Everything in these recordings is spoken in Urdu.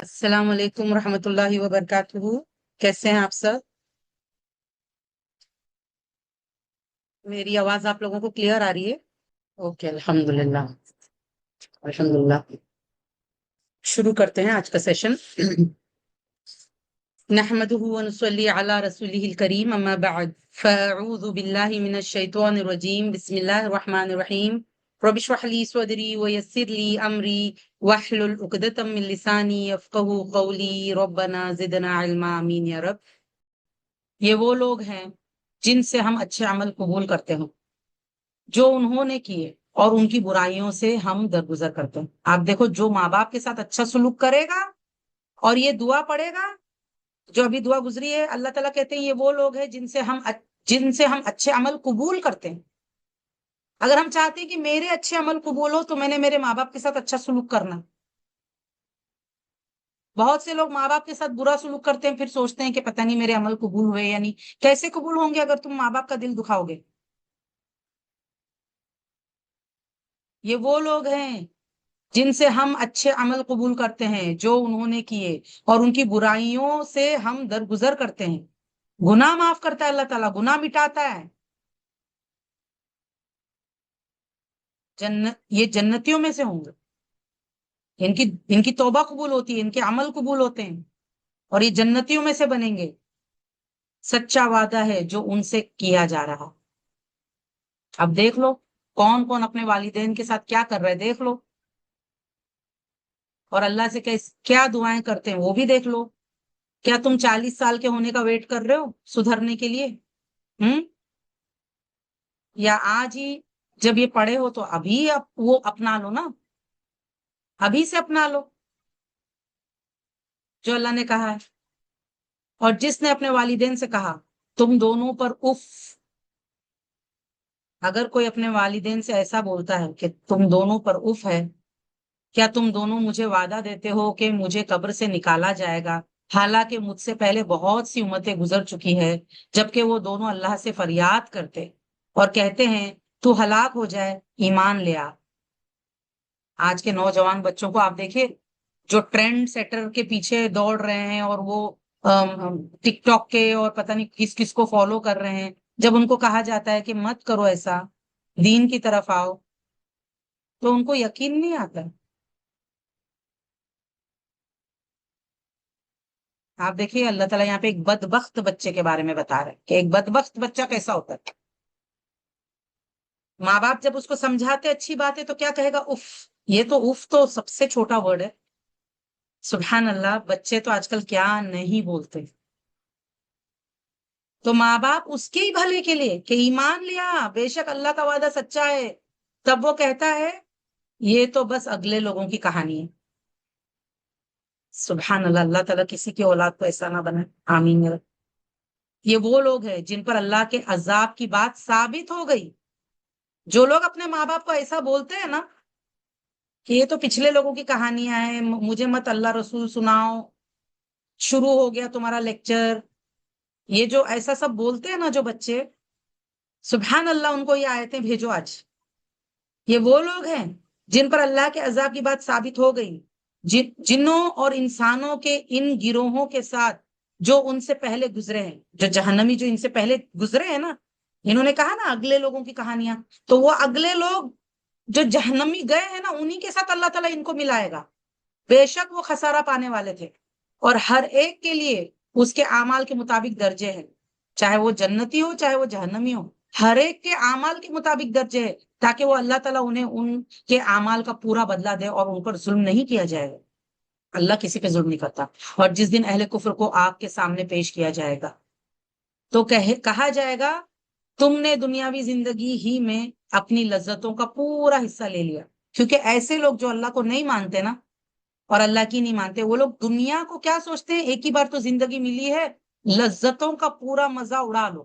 السلام علیکم ورحمۃ اللہ وبرکاتہ. کیسے ہیں آپ سب؟ میری آواز آپ لوگوں کو کلیئر آ رہی ہے؟ اوکے، الحمد للہ. الحمد للہ. شروع کرتے ہیں آج کا سیشن. نحمده ونصلي على رسوله الكريم اما بعد فاعوذ باللہ من الشیطان الرجیم. بسم اللہ الرحمن الرحیم. رب اشرح لي صدری ويسر لي امری واحلل عقدۃ من لسانی یفقهوا قولی ربنا زدنا علما. آمین یا رب. یہ وہ لوگ ہیں جن سے ہم اچھے عمل قبول کرتے ہیں جو انہوں نے کیے، اور ان کی برائیوں سے ہم درگزر کرتے ہیں. آپ دیکھو، جو ماں باپ کے ساتھ اچھا سلوک کرے گا اور یہ دعا پڑھے گا جو ابھی دعا گزری ہے، اللہ تعالیٰ کہتے ہیں یہ وہ لوگ ہیں جن سے ہم اچھے عمل قبول کرتے ہیں. اگر ہم چاہتے ہیں کہ میرے اچھے عمل قبول ہو تو میں نے میرے ماں باپ کے ساتھ اچھا سلوک کرنا. بہت سے لوگ ماں باپ کے ساتھ برا سلوک کرتے ہیں، پھر سوچتے ہیں کہ پتہ نہیں میرے عمل قبول ہوئے یا نہیں. کیسے قبول ہوں گے اگر تم ماں باپ کا دل دکھاؤ گے؟ یہ وہ لوگ ہیں جن سے ہم اچھے عمل قبول کرتے ہیں جو انہوں نے کیے، اور ان کی برائیوں سے ہم درگزر کرتے ہیں. گناہ معاف کرتا ہے اللہ تعالیٰ، گناہ مٹاتا ہے. یہ جنتیوں میں سے ہوں گے. ان کی توبہ قبول ہوتی ہے، ان کے عمل قبول ہوتے ہیں، اور یہ جنتیوں میں سے بنیں گے. سچا وعدہ ہے جو ان سے کیا جا رہا. اب دیکھ لو کون کون اپنے والدین کے ساتھ کیا کر رہے، دیکھ لو. اور اللہ سے کیا دعائیں کرتے ہیں وہ بھی دیکھ لو. کیا تم 40 سال کے ہونے کا ویٹ کر رہے ہو سدھرنے کے لیے؟ یا آج ہی جب یہ پڑھے ہو تو ابھی وہ اپنا لو نا، ابھی سے اپنا لو جو اللہ نے کہا ہے. اور جس نے اپنے والدین سے کہا تم دونوں پر اف. اگر کوئی اپنے والدین سے ایسا بولتا ہے کہ تم دونوں پر اف ہے، کیا تم دونوں مجھے وعدہ دیتے ہو کہ مجھے قبر سے نکالا جائے گا، حالانکہ مجھ سے پہلے بہت سی امتیں گزر چکی ہے، جبکہ وہ دونوں اللہ سے فریاد کرتے اور کہتے ہیں تو ہلاک ہو جائے، ایمان لے آ. آج کے نوجوان بچوں کو آپ دیکھیں جو ٹرینڈ سیٹر کے پیچھے دوڑ رہے ہیں، اور وہ ٹک ٹاک کے اور پتہ نہیں کس کس کو فالو کر رہے ہیں. جب ان کو کہا جاتا ہے کہ مت کرو ایسا، دین کی طرف آؤ، تو ان کو یقین نہیں آتا. آپ دیکھیے اللہ تعالیٰ یہاں پہ ایک بدبخت بچے کے بارے میں بتا رہے ہیں کہ ایک بدبخت بچہ کیسا ہوتا ہے. ماں باپ جب اس کو سمجھاتے اچھی بات ہے تو کیا کہے گا؟ اف. یہ تو اف تو سب سے چھوٹا ورڈ ہے. سبحان اللہ، بچے تو آج کل کیا نہیں بولتے. تو ماں باپ اس کے ہی بھلے کے لیے کہ ایمان لیا، بے شک اللہ کا وعدہ سچا ہے، تب وہ کہتا ہے یہ تو بس اگلے لوگوں کی کہانی ہے. سبحان اللہ، اللہ تعالیٰ کسی کی اولاد کو ایسا نہ بنائے. آمین یا رب. یہ وہ لوگ ہیں جن پر اللہ کے عذاب کی بات ثابت ہو گئی. جو لوگ اپنے ماں باپ کو ایسا بولتے ہیں نا کہ یہ تو پچھلے لوگوں کی کہانیاں ہیں، مجھے مت اللہ رسول سناؤ، شروع ہو گیا تمہارا لیکچر، یہ جو ایسا سب بولتے ہیں نا جو بچے، سبحان اللہ ان کو یہ آیتیں بھیجو آج. یہ وہ لوگ ہیں جن پر اللہ کے عذاب کی بات ثابت ہو گئی، جنوں اور انسانوں کے ان گروہوں کے ساتھ جو ان سے پہلے گزرے ہیں، جو جہنمی جو ان سے پہلے گزرے ہیں نا. انہوں نے کہا نا اگلے لوگوں کی کہانیاں، تو وہ اگلے لوگ جو جہنمی گئے ہیں نا انہی کے ساتھ اللہ تعالیٰ ان کو ملائے گا. بے شک وہ خسارہ پانے والے تھے، اور ہر ایک کے لیے اس کے اعمال کے مطابق درجے ہیں، چاہے وہ جنتی ہو چاہے وہ جہنمی ہو. ہر ایک کے اعمال کے مطابق درجے ہے، تاکہ وہ اللہ تعالیٰ انہیں ان کے اعمال کا پورا بدلہ دے اور ان پر ظلم نہیں کیا جائے گا. اللہ کسی پہ ظلم نہیں کرتا. اور جس دن اہل کفر کو آگ کے سامنے پیش کیا جائے گا تو کہا جائے گا تم نے دنیاوی زندگی ہی میں اپنی لذتوں کا پورا حصہ لے لیا. کیونکہ ایسے لوگ جو اللہ کو نہیں مانتے نا، اور اللہ کی نہیں مانتے، وہ لوگ دنیا کو کیا سوچتے ہیں؟ ایک ہی بار تو زندگی ملی ہے، لذتوں کا پورا مزہ اڑا لو،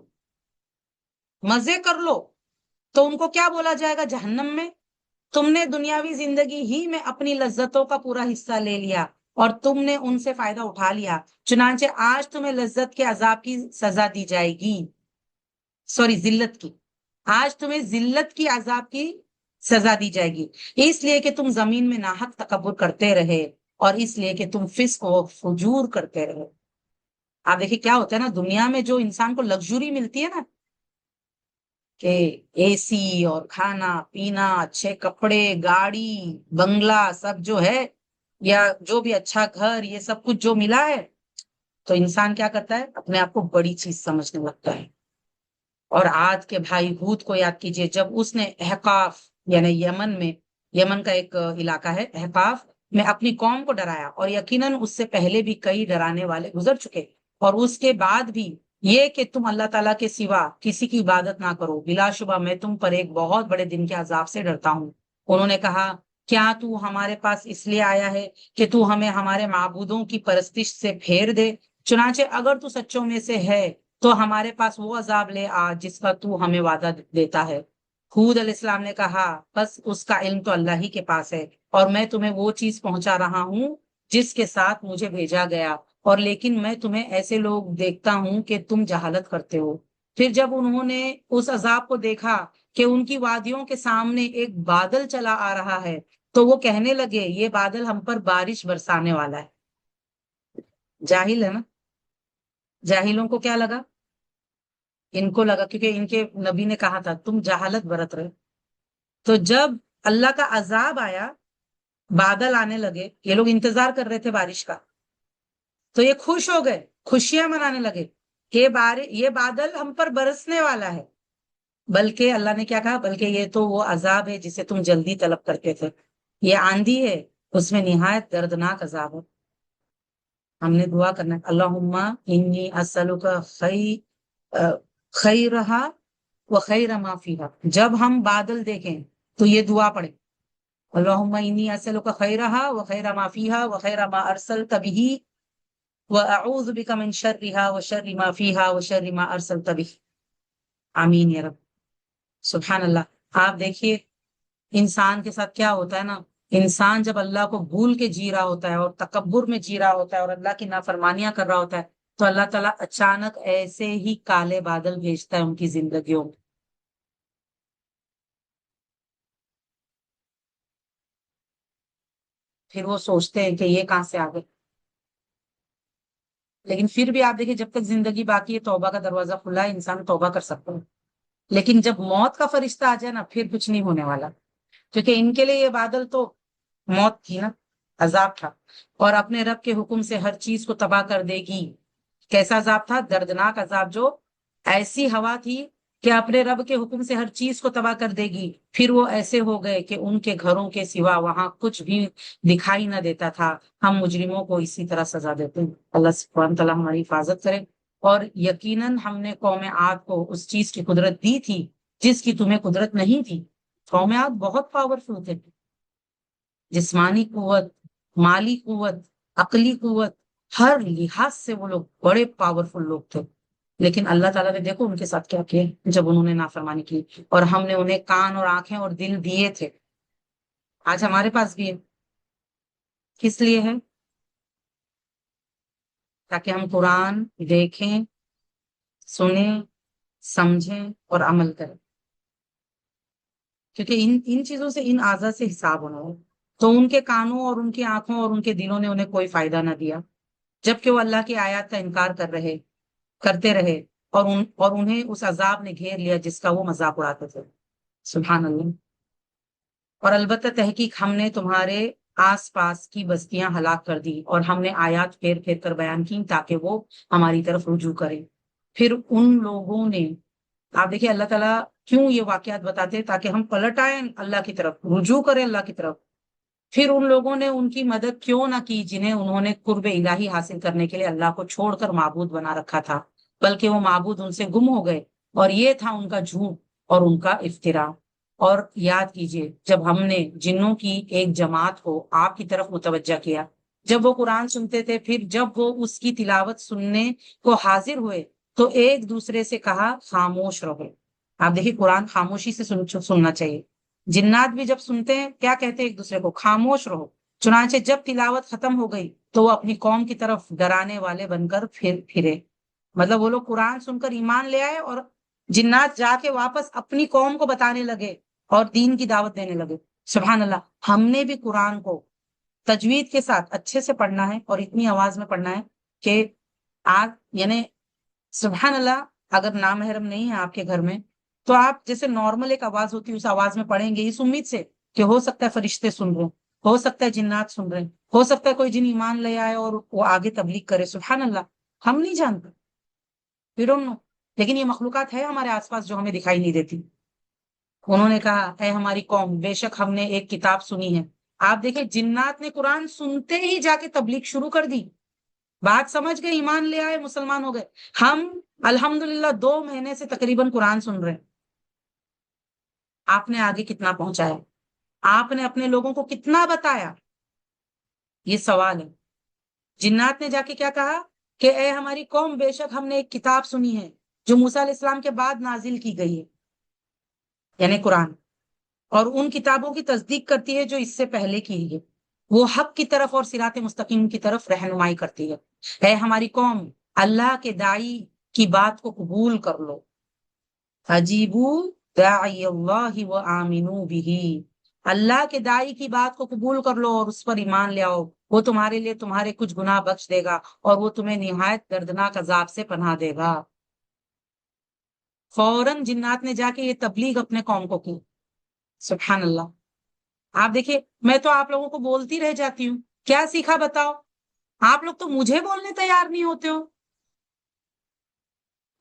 مزے کر لو. تو ان کو کیا بولا جائے گا جہنم میں؟ تم نے دنیاوی زندگی ہی میں اپنی لذتوں کا پورا حصہ لے لیا اور تم نے ان سے فائدہ اٹھا لیا، چنانچہ آج تمہیں لذت کے عذاب کی سزا دی جائے گی. سوری، ذلت کی. آج تمہیں ذلت کی عذاب کی سزا دی جائے گی، اس لیے کہ تم زمین میں ناحق تکبر کرتے رہے. اور اس لیے کہ تم فسق و فجور کرتے رہے۔ آپ دیکھیے کیا ہوتا ہے نا، دنیا میں جو انسان کو لگژری ملتی ہے نا، کہ اے سی اور کھانا پینا، اچھے کپڑے، گاڑی، بنگلہ، سب جو ہے، یا جو بھی اچھا گھر، یہ سب کچھ جو ملا ہے، تو انسان کیا کرتا ہے، اپنے آپ کو بڑی چیز سمجھنے لگتا ہے۔ اور آج کے بھائی ہود کو یاد کیجئے، جب اس نے احقاف یعنی یمن کا ایک علاقہ ہے احقاف میں اپنی قوم کو ڈرایا، اور یقیناً اس سے پہلے بھی کئی ڈرانے والے گزر چکے، اور اس کے بعد بھی یہ کہ تم اللہ تعالیٰ کے سوا کسی کی عبادت نہ کرو، بلا شبہ میں تم پر ایک بہت بڑے دن کے عذاب سے ڈرتا ہوں۔ انہوں نے کہا، کیا تو ہمارے پاس اس لیے آیا ہے کہ تو ہمیں ہمارے معبودوں کی پرستش سے پھیر دے؟ چنانچہ اگر تو سچوں میں سے ہے تو ہمارے پاس وہ عذاب لے آ جس کا تو ہمیں وعدہ دیتا ہے۔ ہود علیہ السلام نے کہا، بس اس کا علم تو اللہ ہی کے پاس ہے، اور میں تمہیں وہ چیز پہنچا رہا ہوں جس کے ساتھ مجھے بھیجا گیا، اور لیکن میں تمہیں ایسے لوگ دیکھتا ہوں کہ تم جہالت کرتے ہو۔ پھر جب انہوں نے اس عذاب کو دیکھا کہ ان کی وادیوں کے سامنے ایک بادل چلا آ رہا ہے، تو وہ کہنے لگے، یہ بادل ہم پر بارش برسانے والا ہے۔ جاہل ہے نا، جاہلوں کو کیا لگا، ان کو لگا کیونکہ ان کے نبی نے کہا تھا تم جہالت برت رہے۔ تو جب اللہ کا عذاب آیا، بادل آنے لگے، یہ لوگ انتظار کر رہے تھے بارش کا، تو یہ خوش ہو گئے، خوشیاں منانے لگے کہ یہ بادل ہم پر برسنے والا ہے۔ بلکہ اللہ نے کیا کہا، بلکہ یہ تو وہ عذاب ہے جسے تم جلدی طلب کرتے تھے، یہ آندھی ہے، اس میں نہایت دردناک عذاب ہے۔ ہم نے دعا کرنا ہے، اللہم انی اسألک خیرہا و خیر ما فیہا۔ جب ہم بادل دیکھیں تو یہ دعا پڑھیں، اللہم انی اسألک خیرہا و خیر ما فیہا و خیر ما ارسلت بہ و اعوذ بک من شرہا و شر ما فیہا و شر ما ارسلت بہ۔ آمین یا رب۔ سبحان اللہ۔ آپ دیکھیے انسان کے ساتھ کیا ہوتا ہے نا، انسان جب اللہ کو بھول کے جی رہا ہوتا ہے اور تکبر میں جی رہا ہوتا ہے اور اللہ کی نافرمانیاں کر رہا ہوتا ہے، تو اللہ تعالیٰ اچانک ایسے ہی کالے بادل بھیجتا ہے ان کی زندگیوں میں۔ پھر وہ سوچتے ہیں کہ یہ کہاں سے آ گئے، لیکن پھر بھی آپ دیکھیں جب تک زندگی باقی ہے توبہ کا دروازہ کھلا ہے، انسان توبہ کر سکتا ہے، لیکن جب موت کا فرشتہ آ جائے نا پھر کچھ نہیں ہونے والا، کیونکہ ان کے لیے یہ بادل تو موت تھی نا، عذاب تھا، اور اپنے رب کے حکم سے ہر چیز کو تباہ کر دے گی۔ کیسا عذاب تھا؟ دردناک عذاب، جو ایسی ہوا تھی کہ اپنے رب کے حکم سے ہر چیز کو تباہ کر دے گی۔ پھر وہ ایسے ہو گئے کہ ان کے گھروں کے سوا وہاں کچھ بھی دکھائی نہ دیتا تھا۔ ہم مجرموں کو اسی طرح سزا دیتے ہیں۔ اللہ سبحانہ تعالیٰ ہماری حفاظت کرے۔ اور یقیناً ہم نے قوم عاد کو اس چیز کی قدرت دی تھی جس کی تمہیں قدرت نہیں تھی۔ قوم عاد بہت پاورفل تھے، جسمانی قوت، مالی قوت، عقلی قوت، ہر لحاظ سے وہ لوگ بڑے پاورفل لوگ تھے، لیکن اللہ تعالیٰ نے دیکھو ان کے ساتھ کیا کیا جب انہوں نے نافرمانی کی، اور ہم نے انہیں کان اور آنکھیں اور دل دیے تھے۔ آج ہمارے پاس بھی ہے، کس لیے ہے؟ تاکہ ہم قرآن دیکھیں، سنیں، سمجھیں اور عمل کریں، کیونکہ ان چیزوں سے، ان اعضاء سے حساب ہونا ہے۔ تو ان کے کانوں اور ان کی آنکھوں اور ان کے دلوں نے انہیں کوئی فائدہ نہ دیا، جبکہ وہ اللہ کی آیات کا انکار کرتے رہے، اور انہیں اس عذاب نے گھیر لیا جس کا وہ مذاق اڑاتے تھے۔ سبحان اللہ۔ اور البتہ تحقیق ہم نے تمہارے آس پاس کی بستیاں ہلاک کر دی، اور ہم نے آیات پھیر پھیر کر بیان کی تاکہ وہ ہماری طرف رجوع کریں۔ پھر ان لوگوں نے، آپ دیکھیے اللہ تعالیٰ کیوں یہ واقعات بتاتے ہیں؟ تاکہ ہم پلٹ آئیں اللہ کی طرف، رجوع کریں اللہ کی طرف۔ پھر ان لوگوں نے ان کی مدد کیوں نہ کی جنہیں انہوں نے قرب الہی حاصل کرنے کے لیے اللہ کو چھوڑ کر معبود بنا رکھا تھا، بلکہ وہ معبود ان سے گم ہو گئے، اور یہ تھا ان کا جھوٹ اور ان کا افترا۔ اور یاد کیجئے جب ہم نے جنوں کی ایک جماعت کو آپ کی طرف متوجہ کیا، جب وہ قرآن سنتے تھے، پھر جب وہ اس کی تلاوت سننے کو حاضر ہوئے تو ایک دوسرے سے کہا، خاموش رہو۔ آپ دیکھیے قرآن خاموشی سے سننا چاہیے۔ جنات بھی جب سنتے ہیں کیا کہتے ہیں ایک دوسرے کو؟ خاموش رہو۔ چنانچہ جب تلاوت ختم ہو گئی تو وہ اپنی قوم کی طرف ڈرانے والے بن کر پھرے، مطلب وہ لوگ قرآن سن کر ایمان لے آئے، اور جنات جا کے واپس اپنی قوم کو بتانے لگے اور دین کی دعوت دینے لگے۔ سبحان اللہ۔ ہم نے بھی قرآن کو تجوید کے ساتھ اچھے سے پڑھنا ہے اور اتنی آواز میں پڑھنا ہے کہ آپ یعنی سبحان اللہ، اگر نامحرم نہیں ہے آپ کے گھر میں تو آپ جیسے نارمل ایک آواز ہوتی ہے اس آواز میں پڑھیں گے اس امید سے کہ ہو سکتا ہے فرشتے سن رہے ہو سکتا ہے جنات سن رہے ہیں، ہو سکتا ہے کوئی جن ایمان لے آئے اور وہ آگے تبلیغ کرے، سبحان اللہ، ہم نہیں جانتے، وی ڈونٹ نو، لیکن یہ مخلوقات ہے ہمارے آس پاس جو ہمیں دکھائی نہیں دیتی۔ انہوں نے کہا اے ہماری قوم، بے شک ہم نے ایک کتاب سنی ہے۔ آپ دیکھیں جنات نے قرآن سنتے ہی جا کے تبلیغ شروع کر دی، بات سمجھ گئے، ایمان لے آئے، مسلمان ہو گئے۔ ہم الحمدللہ 2 مہینے سے تقریباً قرآن سن رہے ہیں۔ آپ نے آگے کتنا پہنچایا؟ آپ نے اپنے لوگوں کو کتنا بتایا؟ یہ سوال ہے۔ جنات نے جا کے کیا کہا کہ اے ہماری قوم، بے شک ہم نے ایک کتاب سنی ہے جو موسیٰ علیہ السلام کے بعد نازل کی گئی ہے، یعنی قرآن، اور ان کتابوں کی تصدیق کرتی ہے جو اس سے پہلے کی ہے، وہ حق کی طرف اور صراط مستقیم کی طرف رہنمائی کرتی ہے۔ اے ہماری قوم، اللہ کے داعی کی بات کو قبول کر لو، عجیبو داعی اللہ و آمنو بھی، اللہ کے داعی کی بات کو قبول کر لو اور اس پر ایمان لے آؤ، وہ تمہارے لیے تمہارے کچھ گناہ بخش دے گا اور وہ تمہیں نہایت دردناک عذاب سے پناہ دے گا۔ فوراً جنات نے جا کے یہ تبلیغ اپنے قوم کو کی، سبحان اللہ۔ آپ دیکھیے، میں تو آپ لوگوں کو بولتی رہ جاتی ہوں، کیا سیکھا بتاؤ؟ آپ لوگ تو مجھے بولنے تیار نہیں ہوتے ہو،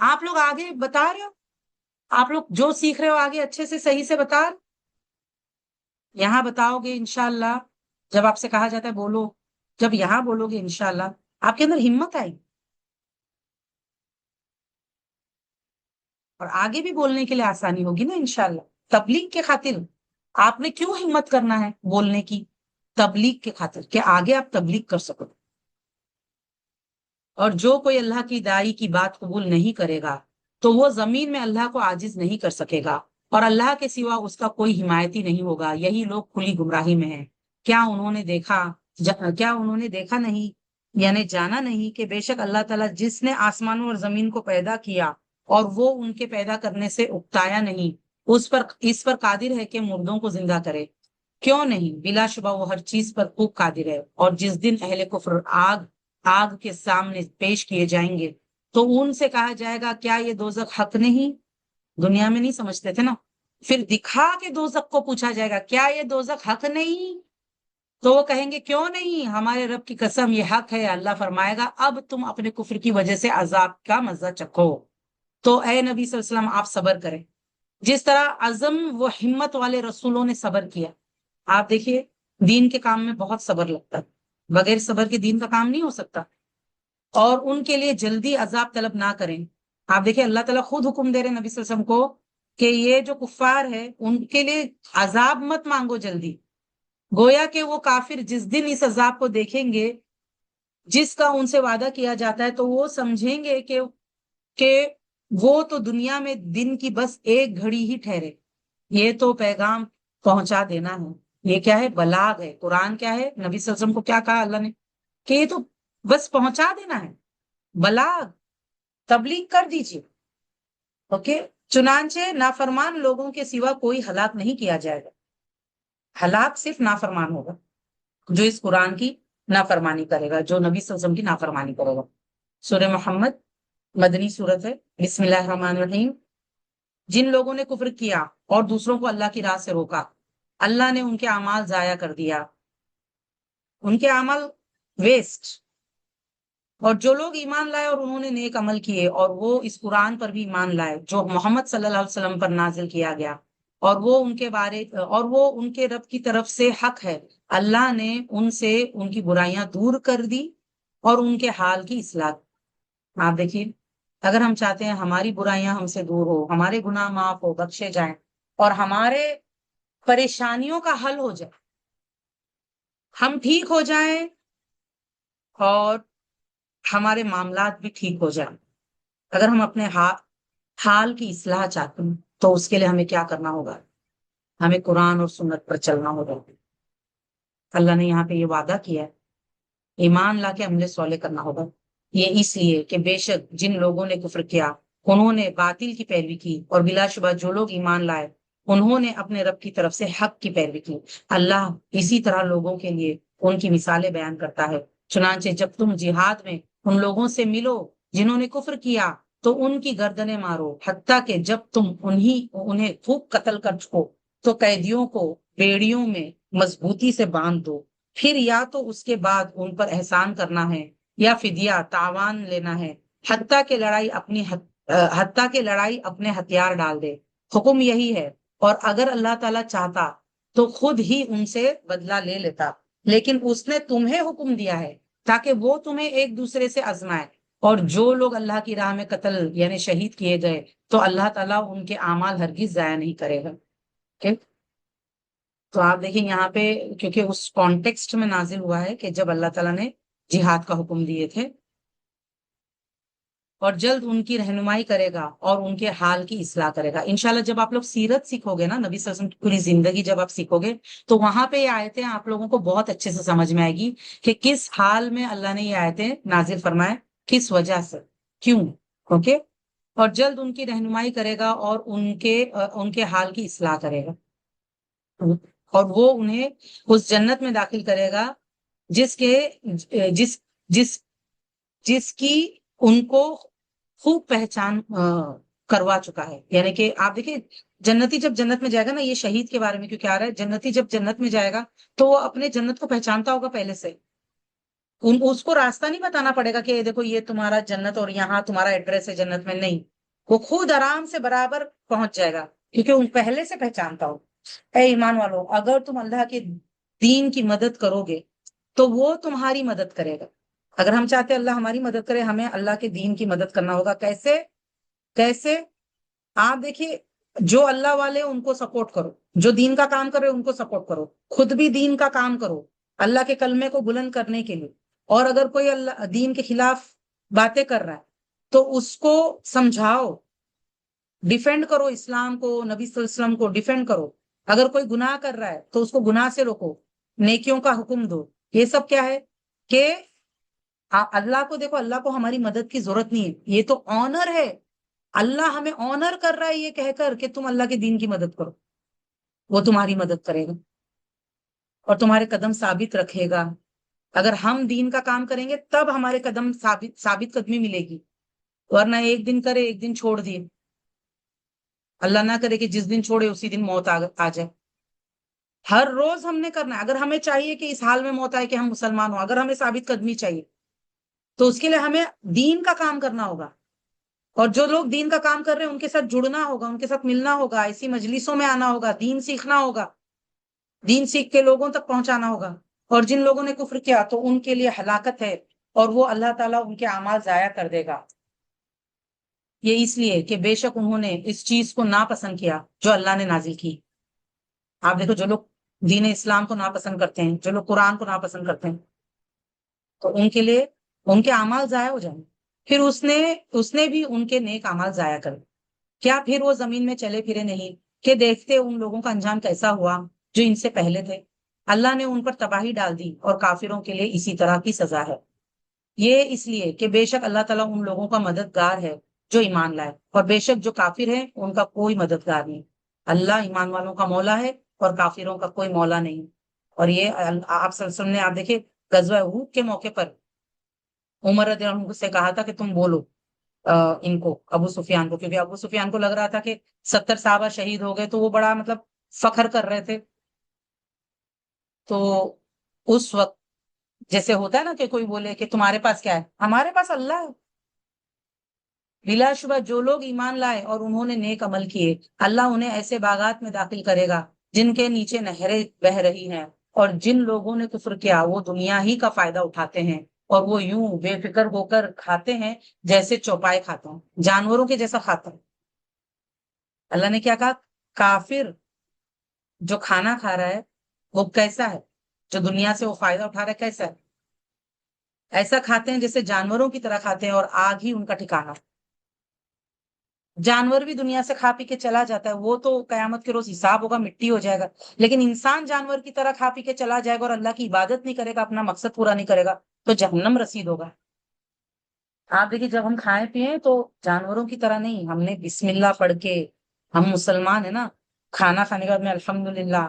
آپ لوگ آگے بتا رہے ہو، آپ لوگ جو سیکھ رہے ہو آگے اچھے سے صحیح سے بتا رہے، یہاں بتاؤ گے انشاءاللہ، جب آپ سے کہا جاتا ہے بولو، جب یہاں بولو گے انشاءاللہ آپ کے اندر ہمت آئے اور آگے بھی بولنے کے لیے آسانی ہوگی نا انشاءاللہ۔ تبلیغ کے خاطر آپ نے کیوں ہمت کرنا ہے بولنے کی؟ تبلیغ کے خاطر کہ آگے آپ تبلیغ کر سکو۔ اور جو کوئی اللہ کی داعی کی بات قبول نہیں کرے گا تو وہ زمین میں اللہ کو عاجز نہیں کر سکے گا، اور اللہ کے سوا اس کا کوئی حمایتی نہیں ہوگا، یہی لوگ کھلی گمراہی میں ہیں۔ کیا انہوں نے دیکھا نہیں، یعنی جانا نہیں کہ بے شک اللہ تعالیٰ جس نے آسمانوں اور زمین کو پیدا کیا اور وہ ان کے پیدا کرنے سے اکتایا نہیں، اس پر قادر ہے کہ مردوں کو زندہ کرے؟ کیوں نہیں، بلا شبہ وہ ہر چیز پر خوب قادر ہے۔ اور جس دن اہل کفر آگ کے سامنے پیش کیے جائیں گے تو ان سے کہا جائے گا کیا یہ دوزخ حق نہیں؟ دنیا میں نہیں سمجھتے تھے نا، پھر دکھا کے دوزخ کو پوچھا جائے گا کیا یہ دوزخ حق نہیں؟ تو وہ کہیں گے کیوں نہیں، ہمارے رب کی قسم یہ حق ہے۔ اللہ فرمائے گا اب تم اپنے کفر کی وجہ سے عذاب کا مزہ چکھو۔ تو اے نبی صلی اللہ علیہ وسلم آپ صبر کریں، جس طرح عزم و ہمت والے رسولوں نے صبر کیا۔ آپ دیکھیے دین کے کام میں بہت صبر لگتا ہے، بغیر صبر کے دین کا کام نہیں ہو سکتا، اور ان کے لیے جلدی عذاب طلب نہ کریں۔ آپ دیکھیں اللہ تعالیٰ خود حکم دے رہے نبی صلی اللہ علیہ وسلم کو کہ یہ جو کفار ہے ان کے لیے عذاب مت مانگو جلدی، گویا کہ وہ کافر جس دن اس عذاب کو دیکھیں گے جس کا ان سے وعدہ کیا جاتا ہے تو وہ سمجھیں گے کہ وہ تو دنیا میں دن کی بس ایک گھڑی ہی ٹھہرے، یہ تو پیغام پہنچا دینا ہے، یہ کیا ہے، بلاغ ہے۔ قرآن کیا ہے، نبی صلی اللہ علیہ وسلم کو کیا کہا اللہ نے کہ یہ تو بس پہنچا دینا ہے، بلاغ، تبلیغ کر دیجیے، اوکے۔ چنانچہ نافرمان لوگوں کے سوا کوئی ہلاک نہیں کیا جائے گا، ہلاک صرف نافرمان ہوگا، جو اس قرآن کی نافرمانی کرے گا، جو نبی صلی اللہ علیہ وسلم کی نافرمانی کرے گا۔ سورہ محمد مدنی سورت ہے۔ بسم اللہ الرحمن الرحیم۔ جن لوگوں نے کفر کیا اور دوسروں کو اللہ کی راہ سے روکا، اللہ نے ان کے اعمال ضائع کر دیا، ان کے اعمال ویسٹ۔ اور جو لوگ ایمان لائے اور انہوں نے نیک عمل کیے اور وہ اس قرآن پر بھی ایمان لائے جو محمد صلی اللہ علیہ وسلم پر نازل کیا گیا، اور وہ ان کے رب کی طرف سے حق ہے، اللہ نے ان سے ان کی برائیاں دور کر دی اور ان کے حال کی اصلاح۔ آپ دیکھیے اگر ہم چاہتے ہیں ہماری برائیاں ہم سے دور ہو، ہمارے گناہ معاف ہو، بخشے جائیں، اور ہمارے پریشانیوں کا حل ہو جائے، ہم ٹھیک ہو جائیں اور ہمارے معاملات بھی ٹھیک ہو جائیں، اگر ہم اپنے حال کی اصلاح چاہتے ہیں تو اس کے لیے ہمیں کیا کرنا ہوگا؟ ہمیں قرآن اور سنت پر چلنا ہوگا۔ اللہ نے یہاں پہ یہ وعدہ کیا ہے، ایمان لا کے عمل صالح کرنا ہوگا۔ یہ اس لیے کہ بے شک جن لوگوں نے کفر کیا انہوں نے باطل کی پیروی کی، اور بلا شبہ جو لوگ ایمان لائے انہوں نے اپنے رب کی طرف سے حق کی پیروی کی۔ اللہ اسی طرح لوگوں کے لیے ان کی مثالیں بیان کرتا ہے۔ چنانچہ جب تم جہاد میں ان لوگوں سے ملو جنہوں نے کفر کیا تو ان کی گردنیں مارو، حتیٰ کہ جب تم انہیں خوب قتل کر چکو تو قیدیوں کو بیڑیوں میں مضبوطی سے باندھ دو، پھر یا تو اس کے بعد ان پر احسان کرنا ہے یا فدیہ تاوان لینا ہے، حتیٰ کہ لڑائی اپنے ہتھیار ڈال دے۔ حکم یہی ہے، اور اگر اللہ تعالیٰ چاہتا تو خود ہی ان سے بدلہ لے لیتا، لیکن اس نے تمہیں حکم دیا ہے تاکہ وہ تمہیں ایک دوسرے سے آزمائے، اور جو لوگ اللہ کی راہ میں قتل یعنی شہید کیے گئے تو اللہ تعالیٰ ان کے اعمال ہرگز ضائع نہیں کرے گا۔ ٹھیک، تو آپ دیکھیں یہاں پہ کیونکہ اس کانٹیکسٹ میں نازل ہوا ہے کہ جب اللہ تعالیٰ نے جہاد کا حکم دیے تھے، اور جلد ان کی رہنمائی کرے گا اور ان کے حال کی اصلاح کرے گا۔ انشاءاللہ جب آپ لوگ سیرت سیکھو گے نا، نبی صلی اللہ علیہ وسلم کی پوری زندگی جب آپ سیکھو گے تو وہاں پہ یہ آیتیں آپ لوگوں کو بہت اچھے سے سمجھ میں آئے گی کہ کس حال میں اللہ نے یہ آیتیں نازل فرمائے، کس وجہ سے، کیوں۔ اوکے، اور جلد ان کی رہنمائی کرے گا اور ان کے حال کی اصلاح کرے گا، اور وہ انہیں اس جنت میں داخل کرے گا جس کے جس جس جس کی ان کو خوب پہچان کروا چکا ہے۔ یعنی کہ آپ دیکھیں جنتی جب جنت میں جائے گا نا، یہ شہید کے بارے میں کیوں کیا رہا ہے، جنتی جب جنت میں جائے گا تو وہ اپنے جنت کو پہچانتا ہوگا پہلے سے، اس کو راستہ نہیں بتانا پڑے گا کہ دیکھو یہ تمہارا جنت اور یہاں تمہارا ایڈریس ہے جنت میں، نہیں، وہ خود آرام سے برابر پہنچ جائے گا کیونکہ ان پہلے سے پہچانتا ہو۔ اے ایمان والو، اگر تم اللہ کے دین کی مدد کرو گے تو وہ تمہاری مدد کرے گا۔ اگر ہم چاہتے ہیں اللہ ہماری مدد کرے، ہمیں اللہ کے دین کی مدد کرنا ہوگا۔ کیسے آپ دیکھیے، جو اللہ والے ان کو سپورٹ کرو، جو دین کا کام کرے ان کو سپورٹ کرو، خود بھی دین کا کام کرو اللہ کے کلمے کو بلند کرنے کے لیے، اور اگر کوئی اللہ دین کے خلاف باتیں کر رہا ہے تو اس کو سمجھاؤ، ڈیفینڈ کرو، اسلام کو، نبی صلی اللہ علیہ وسلم کو ڈیفینڈ کرو۔ اگر کوئی گناہ کر رہا ہے تو اس کو گناہ سے روکو، نیکیوں کا حکم دو۔ یہ سب کیا ہے کہ اللہ کو دیکھو، اللہ کو ہماری مدد کی ضرورت نہیں ہے، یہ تو آنر ہے، اللہ ہمیں آنر کر رہا ہے یہ کہہ کر کہ تم اللہ کے دین کی مدد کرو، وہ تمہاری مدد کرے گا اور تمہارے قدم ثابت رکھے گا۔ اگر ہم دین کا کام کریں گے تب ہمارے قدم ثابت قدمی ملے گی، ورنہ ایک دن کرے ایک دن چھوڑ دیے، اللہ نہ کرے کہ جس دن چھوڑے اسی دن موت آ جائے۔ ہر روز ہم نے کرنا ہے۔ اگر ہمیں چاہیے کہ اس حال میں موت آئے کہ ہم مسلمان ہوں، اگر ہمیں ثابت قدمی چاہیے تو اس کے لیے ہمیں دین کا کام کرنا ہوگا، اور جو لوگ دین کا کام کر رہے ہیں ان کے ساتھ جڑنا ہوگا، ان کے ساتھ ملنا ہوگا، ایسی مجلسوں میں آنا ہوگا، دین سیکھنا ہوگا، دین سیکھ کے لوگوں تک پہنچانا ہوگا۔ اور جن لوگوں نے کفر کیا تو ان کے لیے ہلاکت ہے، اور وہ اللہ تعالیٰ ان کے اعمال ضائع کر دے گا۔ یہ اس لیے کہ بے شک انہوں نے اس چیز کو ناپسند کیا جو اللہ نے نازل کی۔ آپ دیکھو، جو لوگ دین اسلام کو ناپسند کرتے ہیں، جو لوگ قرآن کو ناپسند کرتے ہیں، تو ان کے لیے ان کے اعمال ضائع ہو جائیں گے، پھر اس نے بھی ان کے نیک اعمال ضائع کرے۔ کیا پھر وہ زمین میں چلے پھرے نہیں کہ دیکھتے ان لوگوں کا انجام کیسا ہوا جو ان سے پہلے تھے؟ اللہ نے ان پر تباہی ڈال دی، اور کافروں کے لیے اسی طرح کی سزا ہے۔ یہ اس لیے کہ بے شک اللہ تعالیٰ ان لوگوں کا مددگار ہے جو ایمان لائے، اور بے شک جو کافر ہیں ان کا کوئی مددگار نہیں۔ اللہ ایمان والوں کا مولا ہے اور کافروں کا کوئی مولا نہیں۔ اور یہ آپ صلی اللہ علیہ وسلم نے، آپ دیکھیں غزوہ احد کے موقع پر عمر رضی اللہ عنہ سے کہا تھا کہ تم بولو ان کو، ابو سفیان کو، کیونکہ ابو سفیان کو لگ رہا تھا کہ 70 صحابہ شہید ہو گئے، تو وہ بڑا مطلب فخر کر رہے تھے۔ تو اس وقت جیسے ہوتا ہے نا کہ کوئی بولے کہ تمہارے پاس کیا ہے، ہمارے پاس اللہ ہے۔ بلا شبہ جو لوگ ایمان لائے اور انہوں نے نیک عمل کیے، اللہ انہیں ایسے باغات میں داخل کرے گا جن کے نیچے نہریں بہ رہی ہیں، اور جن لوگوں نے کفر کیا وہ دنیا ہی کا فائدہ اٹھاتے ہیں، اور وہ یوں بے فکر ہو کر کھاتے ہیں جیسے چوپائے کھاتے ہیں، جانوروں کے جیسا کھاتے ہیں۔ اللہ نے کیا کہا؟ کافر جو کھانا کھا رہا ہے وہ کیسا ہے، جو دنیا سے وہ فائدہ اٹھا رہا ہے کیسا ہے؟ ایسا کھاتے ہیں جیسے جانوروں کی طرح کھاتے ہیں، اور آگ ہی ان کا ٹھکانا۔ جانور بھی دنیا سے کھا پی کے چلا جاتا ہے، وہ تو قیامت کے روز حساب ہوگا، مٹی ہو جائے گا، لیکن انسان جانور کی طرح کھا پی کے چلا جائے گا اور اللہ کی عبادت نہیں کرے گا، اپنا مقصد پورا نہیں کرے گا، تو جہنم رسید ہوگا۔ آپ دیکھیے جب ہم کھائیں پیئیں تو جانوروں کی طرح نہیں، ہم نے بسم اللہ پڑھ کے، ہم مسلمان ہیں نا، کھانا کھانے کے بعد میں الحمدللہ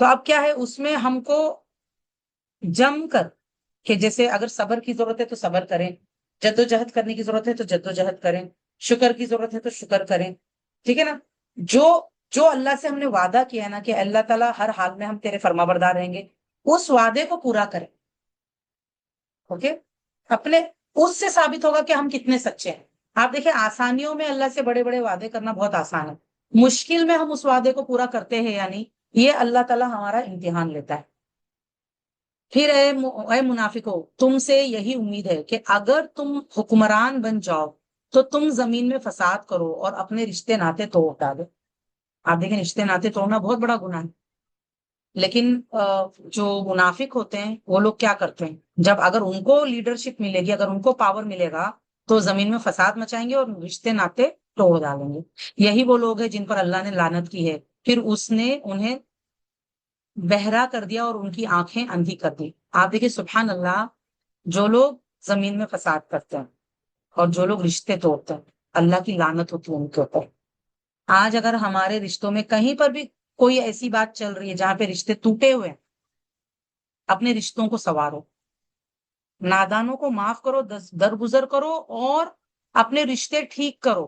تو اب کیا ہے اس میں ہم کو جم کر کہ جیسے اگر صبر کی ضرورت ہے تو صبر کریں، جدوجہد کرنے کی ضرورت ہے تو جدوجہد کریں، شکر کی ضرورت ہے تو شکر کریں، ٹھیک ہے نا؟ جو جو اللہ سے ہم نے وعدہ کیا ہے نا کہ اللہ تعالیٰ ہر حال میں ہم تیرے فرما بردار رہیں گے، اس وعدے کو پورا کریں. اوکے؟ اپنے اس سے ثابت ہوگا کہ ہم کتنے سچے ہیں. آپ دیکھیں آسانیوں میں اللہ سے بڑے بڑے وعدے کرنا بہت آسان ہے، مشکل میں ہم اس وعدے کو پورا کرتے ہیں یا نہیں، یہ اللہ تعالیٰ ہمارا امتحان لیتا ہے. پھر اے منافقو، تم سے یہی امید ہے کہ اگر تم حکمران بن جاؤ تو تم زمین میں فساد کرو اور اپنے رشتے ناطے توڑ ڈالو. آپ دیکھیں رشتے ناطے توڑنا بہت بڑا گناہ ہے، لیکن جو منافق ہوتے ہیں وہ لوگ کیا کرتے ہیں، جب اگر ان کو لیڈرشپ ملے گی، اگر ان کو پاور ملے گا تو زمین میں فساد مچائیں گے اور رشتے ناطے توڑ ڈالیں گے. یہی وہ لوگ ہیں جن پر اللہ نے لعنت کی ہے، پھر اس نے انہیں بہرا کر دیا اور ان کی آنکھیں اندھی کر دی. آپ دیکھیں سبحان اللہ، جو لوگ زمین میں فساد کرتے ہیں اور جو لوگ رشتے توڑتے ہیں اللہ کی لعنت ہوتی ہے ان کے اوپر. آج اگر ہمارے رشتوں میں کہیں پر بھی کوئی ایسی بات چل رہی ہے جہاں پہ رشتے ٹوٹے ہوئے ہیں، اپنے رشتوں کو سنوارو، نادانوں کو معاف کرو، درگزر کرو اور اپنے رشتے ٹھیک کرو.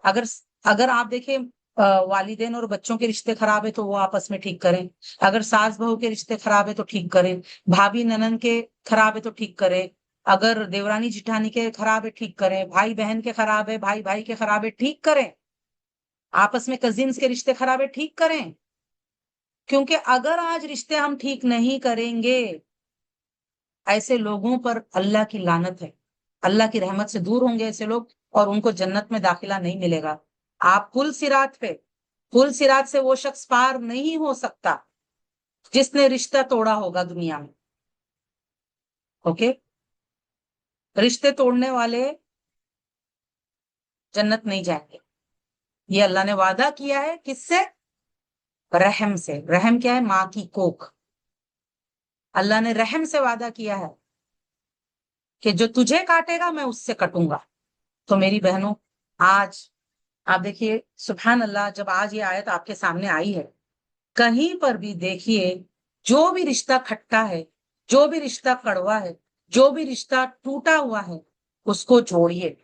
اگر اگر آپ دیکھیں والدین اور بچوں کے رشتے خراب ہے تو وہ آپس میں ٹھیک کریں، اگر ساس بہو کے رشتے خراب ہے تو ٹھیک کریں، بھابھی ننن کے خراب ہے تو ٹھیک کریں، اگر دیورانی جٹھانی کے خراب ہے ٹھیک کریں، بھائی بہن کے خراب ہے، بھائی بھائی کے خراب ہے ٹھیک کریں، آپس میں کزنس کے رشتے خراب ہے ٹھیک کریں. کیونکہ اگر آج رشتے ہم ٹھیک نہیں کریں گے، ایسے لوگوں پر اللہ کی لعنت ہے، اللہ کی رحمت سے دور ہوں گے ایسے لوگ اور ان کو جنت میں داخلہ نہیں ملے گا. آپ پل صراط سے وہ شخص پار نہیں ہو سکتا جس نے رشتہ توڑا ہوگا دنیا میں. اوکے؟ رشتے توڑنے والے جنت نہیں جائیں گے. یہ اللہ نے وعدہ کیا ہے کس سے؟ رحم سے. رحم کیا ہے؟ ماں کی کوکھ. اللہ نے رحم سے وعدہ کیا ہے کہ جو تجھے کاٹے گا میں اس سے کٹوں گا. تو میری بہنوں، آج آپ دیکھیے سبحان اللہ، جب آج یہ آیت آپ کے سامنے آئی ہے، کہیں پر بھی دیکھیے جو بھی رشتہ کھٹا ہے، جو بھی رشتہ کڑوا ہے، جو بھی رشتہ ٹوٹا ہوا ہے، اس کو جوڑیے.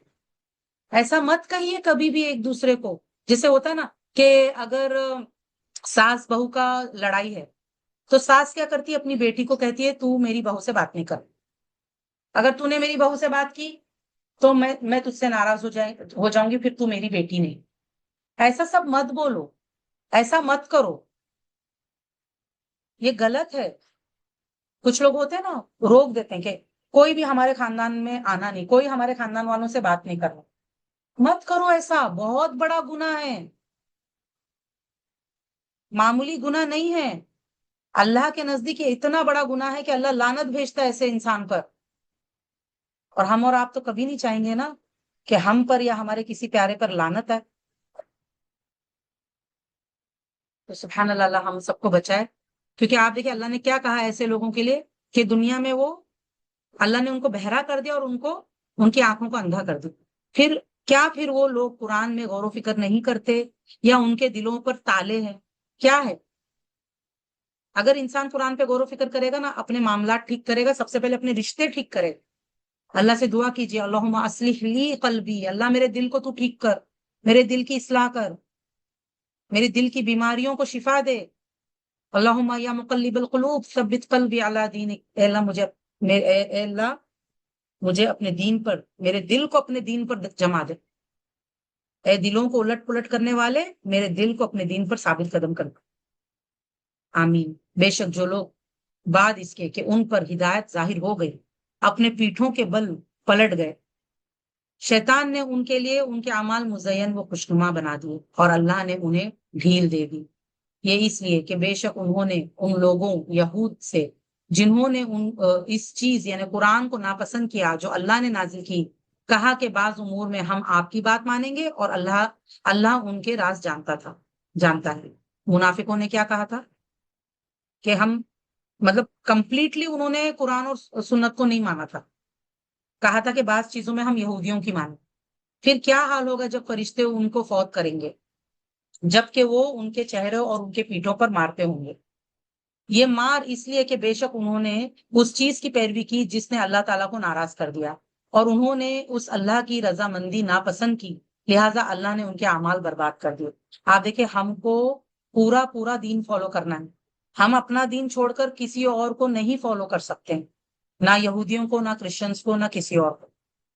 ایسا مت کہیے کبھی بھی ایک دوسرے کو. جیسے ہوتا ہے نا کہ اگر ساس بہو کا لڑائی ہے تو ساس کیا کرتی ہے، اپنی بیٹی کو کہتی ہے تو میری بہو سے بات نہیں کر، اگر تو نے میری بہو سے بات کی تو میں تجھ سے ناراض ہو جاؤں گی، پھر تو میری بیٹی نہیں. ایسا سب مت بولو، ایسا مت کرو، یہ غلط ہے. کچھ لوگ ہوتے ہیں نا روک دیتے ہیں کہ کوئی بھی ہمارے خاندان میں آنا نہیں، کوئی ہمارے خاندان والوں سے بات نہیں کرنا. مت کرو ایسا، بہت بڑا گناہ ہے، معمولی گناہ نہیں ہے. اللہ کے نزدیک یہ اتنا بڑا گناہ ہے کہ اللہ لعنت بھیجتا ہے ایسے انسان پر. اور ہم اور آپ تو کبھی نہیں چاہیں گے نا کہ ہم پر یا ہمارے کسی پیارے پر لعنت ہے. تو سبحان اللہ، اللہ ہم سب کو بچائے. کیونکہ آپ دیکھیں اللہ نے کیا کہا ایسے لوگوں کے لیے کہ دنیا میں وہ اللہ نے ان کو بہرا کر دیا اور ان کی آنکھوں کو اندھا کر دیا. پھر وہ لوگ قرآن میں غور و فکر نہیں کرتے یا ان کے دلوں پر تالے ہیں؟ کیا ہے؟ اگر انسان قرآن پہ غور و فکر کرے گا نا، اپنے معاملات ٹھیک کرے گا، سب سے پہلے اپنے رشتے ٹھیک کرے گا. اللہ سے دعا کیجیے، اللہم اصلح لی قلبی، اللہ میرے دل کو تو ٹھیک کر، میرے دل کی اصلاح کر، میرے دل کی بیماریوں کو شفا دے. اللہم یا مقلب القلوب ثبت قلبی علی دینک، اے اللہ مجھے اپنے دین پر، میرے دل کو اپنے دین پر جما دے. اے دلوں کو الٹ پلٹ کرنے والے، میرے دل کو اپنے دین پر ثابت قدم کر. آمین. بے شک جو لوگ بعد اس کے کہ ان پر ہدایت ظاہر ہو گئی اپنے پیٹھوں کے بل پلٹ گئے، شیطان نے ان کے لیے ان کے اعمال مزین و خوشنما بنا دیے اور اللہ نے انہیں ڈھیل دے دی. یہ اس لیے کہ بے شک انہوں نے ان لوگوں یہود سے جنہوں نے اس چیز یعنی قرآن کو ناپسند کیا جو اللہ نے نازل کی، کہا کہ بعض امور میں ہم آپ کی بات مانیں گے اور اللہ ان کے راز جانتا ہے. منافقوں نے کیا کہا تھا کہ ہم مطلب کمپلیٹلی انہوں نے قرآن اور سنت کو نہیں مانا تھا، کہا تھا کہ بعض چیزوں میں ہم یہودیوں کی مانیں. پھر کیا حال ہوگا جب فرشتے ان کو فوت کریں گے، جبکہ وہ ان کے چہرے اور ان کے پیٹھوں پر مارتے ہوں گے. یہ مار اس لیے کہ بے شک انہوں نے اس چیز کی پیروی کی جس نے اللہ تعالیٰ کو ناراض کر دیا، اور انہوں نے اس اللہ کی رضامندی ناپسند کی، لہٰذا اللہ نے ان کے اعمال برباد کر دیے۔ آپ دیکھیں، ہم کو پورا پورا دین فالو کرنا ہے، ہم اپنا دین چھوڑ کر کسی اور کو نہیں فالو کر سکتے، نہ یہودیوں کو، نہ کرسچنس کو، نہ کسی اور کو۔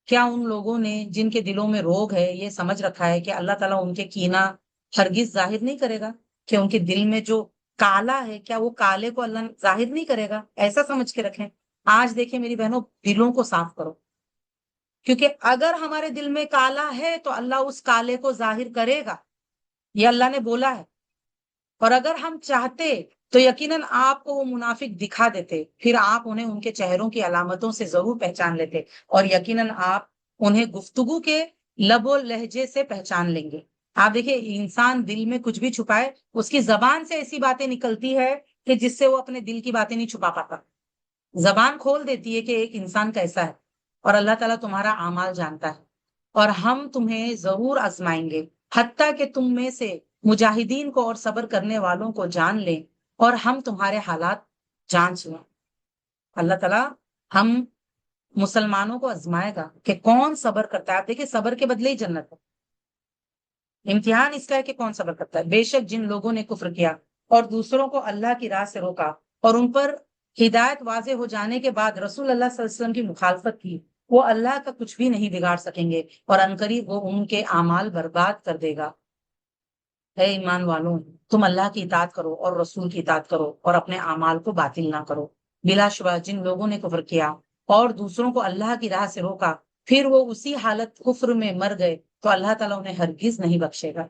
کیا ان لوگوں نے جن کے دلوں میں روگ ہے یہ سمجھ رکھا ہے کہ اللہ تعالیٰ ان کے کینہ ہرگز ظاہر نہیں کرے گا؟ کہ ان کے دل میں جو کالا ہے، کیا وہ کالے کو اللہ ظاہر نہیں کرے گا؟ ایسا سمجھ کے رکھیں۔ آج دیکھیں میری بہنوں، دلوں کو صاف کرو، کیونکہ اگر ہمارے دل میں کالا ہے تو اللہ اس کالے کو ظاہر کرے گا، یہ اللہ نے بولا ہے۔ اور اگر ہم چاہتے تو یقیناً آپ کو وہ منافق دکھا دیتے، پھر آپ انہیں ان کے چہروں کی علامتوں سے ضرور پہچان لیتے، اور یقیناً آپ انہیں گفتگو کے لب و لہجے سے پہچان لیں گے۔ آپ دیکھیں، انسان دل میں کچھ بھی چھپائے، اس کی زبان سے ایسی باتیں نکلتی ہے کہ جس سے وہ اپنے دل کی باتیں نہیں چھپا پاتا۔ زبان کھول دیتی ہے کہ ایک انسان کیسا ہے، اور اللہ تعالیٰ تمہارا اعمال جانتا ہے، اور ہم تمہیں ضرور آزمائیں گے، حتیٰ کہ تم میں سے مجاہدین کو اور صبر کرنے والوں کو جان لیں، اور ہم تمہارے حالات جانچ لیں۔ اللہ تعالیٰ ہم مسلمانوں کو آزمائے گا کہ کون صبر کرتا ہے۔ آپ دیکھیں، صبر کے بدلے ہی جنت ہے، امتحان اس کا ہے کہ کون صبر کرتا ہے۔ بے شک جن لوگوں نے کفر کیا اور دوسروں کو اللہ کی راہ سے روکا، اور ان پر ہدایت واضح ہو جانے کے بعد رسول اللہ صلی اللہ علیہ وسلم کی مخالفت کی، وہ اللہ کا کچھ بھی نہیں بگاڑ سکیں گے، اور عنقریب وہ ان کے اعمال برباد کر دے گا۔ اے ایمان والوں، تم اللہ کی اطاعت کرو اور رسول کی اطاعت کرو، اور اپنے اعمال کو باطل نہ کرو۔ بلا شبہ جن لوگوں نے کفر کیا اور دوسروں کو اللہ کی راہ سے روکا، پھر وہ اسی حالت کفر میں مر گئے، تو اللہ تعالیٰ انہیں ہرگز نہیں بخشے گا۔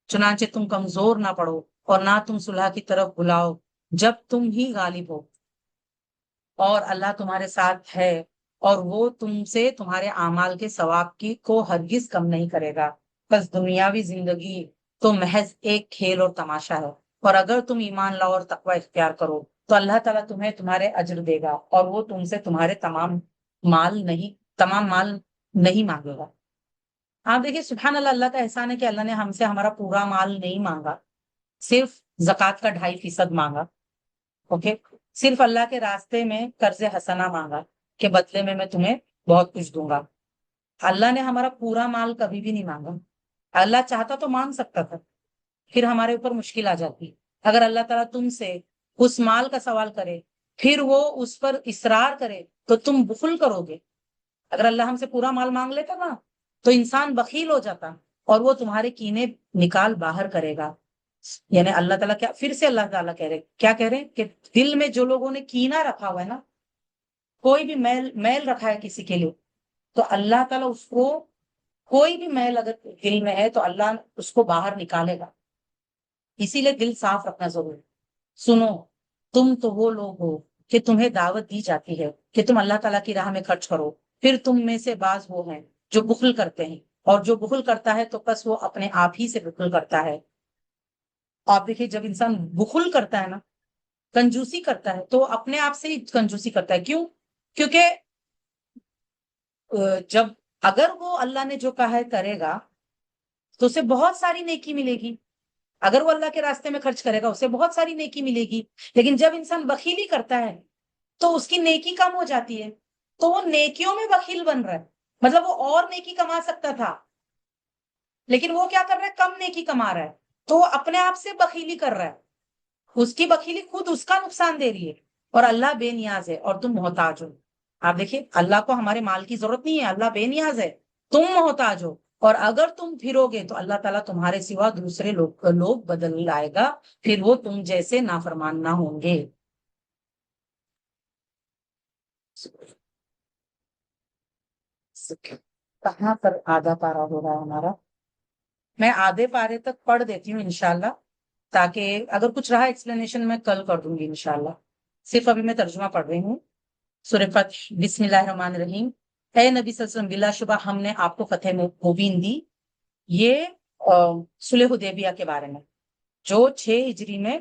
چنانچہ تم کمزور نہ پڑو اور نہ تم صلح کی طرف بلاؤ جب تم ہی غالب ہو، اور اللہ تمہارے ساتھ ہے، اور وہ تم سے تمہارے اعمال کے ثواب کی کو ہرگز کم نہیں کرے گا۔ بس دنیاوی زندگی تو محض ایک کھیل اور تماشا ہے، اور اگر تم ایمان لاؤ اور تقوی اختیار کرو تو اللہ تعالیٰ تمہیں تمہارے اجر دے گا، اور وہ تم سے تمہارے تمام مال نہیں مانگے گا۔ آپ دیکھیے، سبحان اللہ، اللہ کا احسان ہے کہ اللہ نے ہم سے ہمارا پورا مال نہیں مانگا، صرف زکوٰۃ کا 2.5% مانگا، اوکے، صرف اللہ کے راستے میں قرض حسنہ مانگا کہ بدلے میں تمہیں بہت کچھ دوں گا۔ اللہ نے ہمارا پورا مال کبھی بھی نہیں مانگا۔ اللہ چاہتا تو مانگ سکتا تھا، پھر ہمارے اوپر مشکل آ جاتی۔ اگر اللہ تعالیٰ تم سے اس مال کا سوال کرے، پھر وہ اس پر اصرار کرے، تو تم بخل کرو گے۔ اگر اللہ ہم سے پورا مال مانگ لیتا نا تو انسان بخیل ہو جاتا، اور وہ تمہارے کینے نکال باہر کرے گا۔ یعنی اللہ تعالیٰ اللہ تعالیٰ کیا کہہ رہے ہیں کہ دل میں جو لوگوں نے کینہ رکھا ہوا ہے نا، کوئی بھی میل رکھا ہے کسی کے لیے، تو اللہ تعالیٰ اس کو، کوئی بھی میل اگر دل میں ہے تو اللہ اس کو باہر نکالے گا۔ اسی لیے دل صاف رکھنا ضروری ہے۔ سنو، تم تو وہ لوگ ہو کہ تمہیں دعوت دی جاتی ہے کہ تم اللہ تعالیٰ کی راہ میں خرچ کرو، پھر تم میں سے بعض وہ ہیں جو بخل کرتے ہیں، اور جو بخل کرتا ہے تو بس وہ اپنے آپ ہی سے بخل کرتا ہے۔ آپ دیکھیے، جب انسان بخل کرتا ہے نا، کنجوسی کرتا ہے، تو اپنے آپ سے ہی کنجوسی کرتا ہے۔ کیوں؟ کیونکہ جب اگر وہ اللہ نے جو کہا ہے کرے گا تو اسے بہت ساری نیکی ملے گی، اگر وہ اللہ کے راستے میں خرچ کرے گا اسے بہت ساری نیکی ملے گی۔ لیکن جب انسان بخیلی کرتا ہے تو اس کی نیکی کم ہو جاتی ہے، تو وہ نیکیوں میں بخیل بن رہا ہے۔ مطلب وہ اور نیکی کما سکتا تھا، لیکن وہ کیا کر رہا ہے؟ کم نیکی کما رہا ہے، تو وہ اپنے آپ سے بخیلی کر رہا ہے۔ اس کی بخیلی خود اس کا نقصان دے رہی ہے، اور اللہ بے نیاز ہے اور تم محتاج ہو۔ آپ دیکھیے، اللہ کو ہمارے مال کی ضرورت نہیں ہے، اللہ بے نیاز ہے، تم محتاج ہو، اور اگر تم پھرو گے تو اللہ تعالیٰ تمہارے سوا دوسرے لوگ بدل لائے گا، پھر وہ تم جیسے نافرمان نہ ہوں گے۔ کہاں پر آدھا پارا ہو رہا ہے ہمارا؟ میں آدھے پارے تک پڑھ دیتی ہوں انشاءاللہ، تاکہ اگر کچھ رہا ایکسپلینیشن میں کل کر دوں گی انشاءاللہ۔ صرف ابھی میں ترجمہ پڑھ رہی ہوں۔ سورہ فتح، بسم اللہ الرحمن الرحیم۔ اے نبی صلی اللہ علیہ وسلم، بلا شبہ ہم نے آپ کو فتح مبین دی۔ یہ صلح حدیبیہ کے بارے میں، جو 6 ہجری میں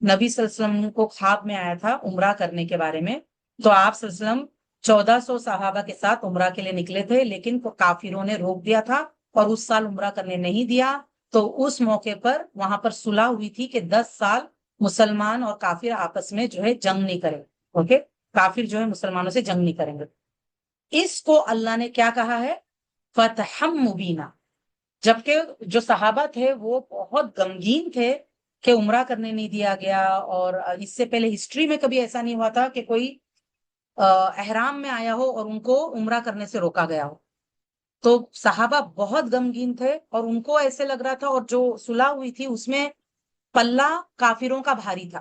نبی صلی اللہ علیہ وسلم کو خواب میں آیا تھا عمرہ کرنے کے بارے میں۔ تو آپ صلی اللہ علیہ وسلم 1400 صحابہ کے ساتھ عمرہ کے لیے نکلے تھے، لیکن کافروں نے روک دیا تھا اور اس سال عمرہ کرنے نہیں دیا۔ تو اس موقع پر وہاں پر صلح ہوئی تھی کہ 10 سال مسلمان اور کافر آپس میں جو ہے جنگ نہیں کریں. اوکے, کافر جو ہے مسلمانوں سے جنگ نہیں کریں گے. اس کو اللہ نے کیا کہا ہے؟ فتحم مبینہ. جبکہ جو صحابہ تھے وہ بہت غمگین تھے کہ عمرہ کرنے نہیں دیا گیا, اور اس سے پہلے ہسٹری میں کبھی ایسا نہیں ہوا تھا کہ کوئی احرام میں آیا ہو اور ان کو عمرہ کرنے سے روکا گیا ہو. تو صحابہ بہت غمگین تھے اور ان کو ایسے لگ رہا تھا, اور جو صلح ہوئی تھی اس میں پلہ کافروں کا بھاری تھا,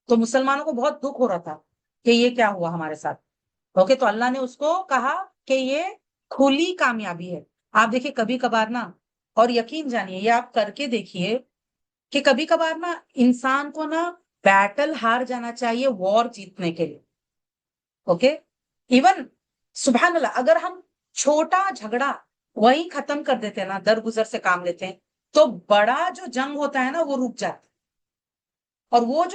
تو مسلمانوں کو بہت دکھ ہو رہا تھا کہ یہ کیا ہوا ہمارے ساتھ. اوکے, تو اللہ نے اس کو کہا کہ یہ کھلی کامیابی ہے. آپ دیکھیے کبھی کبھار نا, اور یقین جانیے یہ آپ کر کے دیکھیے کہ کبھی کبھار نا انسان کو نا بیٹل ہار جانا چاہیے وار جیتنے کے لیے. اوکے, ایون سبحان اللہ, اگر ہم چھوٹا جھگڑا وہی ختم کر دیتے ہیں نا, درگزر سے کام لیتے ہیں, تو بڑا جو جنگ ہوتا ہے نا وہ رک جاتا ہے. اور وہ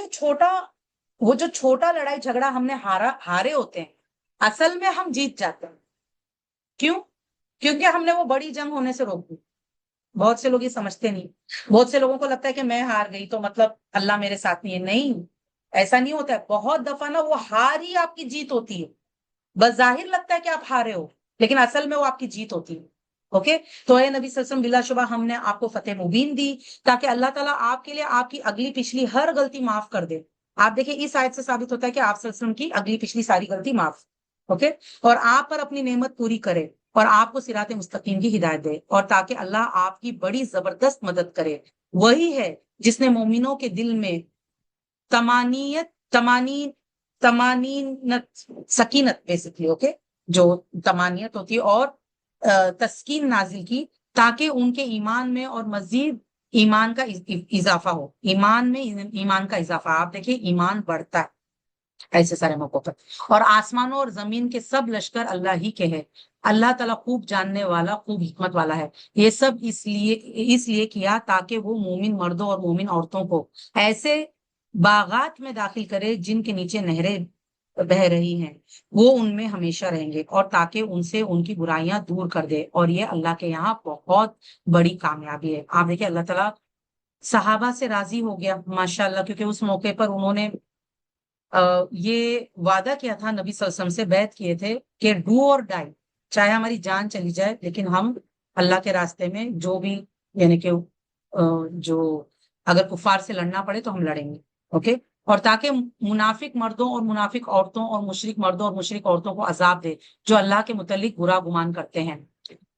جو چھوٹا لڑائی جھگڑا ہم نے ہارے ہوتے ہیں, اصل میں ہم جیت جاتے ہیں. کیوں؟ کیونکہ ہم نے وہ بڑی جنگ ہونے سے روک دی. بہت سے لوگ یہ سمجھتے نہیں. بہت سے لوگوں کو لگتا ہے کہ میں ہار گئی تو مطلب اللہ میرے ساتھ نہیں ہے. نہیں, ایسا نہیں ہوتا ہے. بہت دفعہ نا وہ ہار ہی آپ کی جیت ہوتی ہے. بظاہر لگتا ہے کہ آپ ہارے ہو, لیکن اصل میں وہ آپ کی جیت ہوتی ہے. اوکے, تو اے نبی صلی اللہ علیہ وسلم, بلا شبہ ہم نے آپ کو فتح مبین دی تاکہ اللہ تعالیٰ آپ کے لیے آپ کی اگلی پچھلی ہر غلطی معاف کر دے. آپ دیکھیں اس آیت سے ثابت ہوتا ہے کہ آپ صلی اللہ علیہ وسلم کی اگلی پچھلی ساری غلطی معاف. اوکے, اور آپ پر اپنی نعمت پوری کرے اور آپ کو صراط مستقیم کی ہدایت دے, اور تاکہ اللہ آپ کی بڑی زبردست مدد کرے. وہی ہے جس نے مومنوں کے دل میں تمانینت سکینت بیسکلی, اوکے, جو تمانیت ہوتی ہے, اور تسکین نازل کی تاکہ ان کے ایمان میں اور مزید ایمان کا اضافہ ہو. ایمان میں ایمان کا اضافہ, آپ دیکھیں ایمان بڑھتا ہے ایسے سارے موقعوں پر. اور آسمانوں اور زمین کے سب لشکر اللہ ہی کے ہے. اللہ تعالیٰ خوب جاننے والا, خوب حکمت والا ہے. یہ سب اس لیے کیا تاکہ وہ مومن مردوں اور مومن عورتوں کو ایسے باغات میں داخل کرے جن کے نیچے نہریں بہ رہی ہیں, وہ ان میں ہمیشہ رہیں گے, اور تاکہ ان سے ان کی برائیاں دور کر دے. اور یہ اللہ کے یہاں بہت بڑی کامیابی ہے. آپ دیکھیں اللہ تعالیٰ صحابہ سے راضی ہو گیا ماشاءاللہ, کیونکہ اس موقع پر انہوں نے یہ وعدہ کیا تھا, نبی صلی اللہ علیہ وسلم سے بیعت کیے تھے کہ ڈو اور ڈائی, چاہے ہماری جان چلی جائے لیکن ہم اللہ کے راستے میں جو بھی, یعنی کہ جو اگر کفار سے لڑنا پڑے تو ہم لڑیں گے. اوکے, اور تاکہ منافق مردوں اور منافق عورتوں اور مشرک مردوں اور مشرک عورتوں کو عذاب دے جو اللہ کے متعلق برا گمان کرتے ہیں.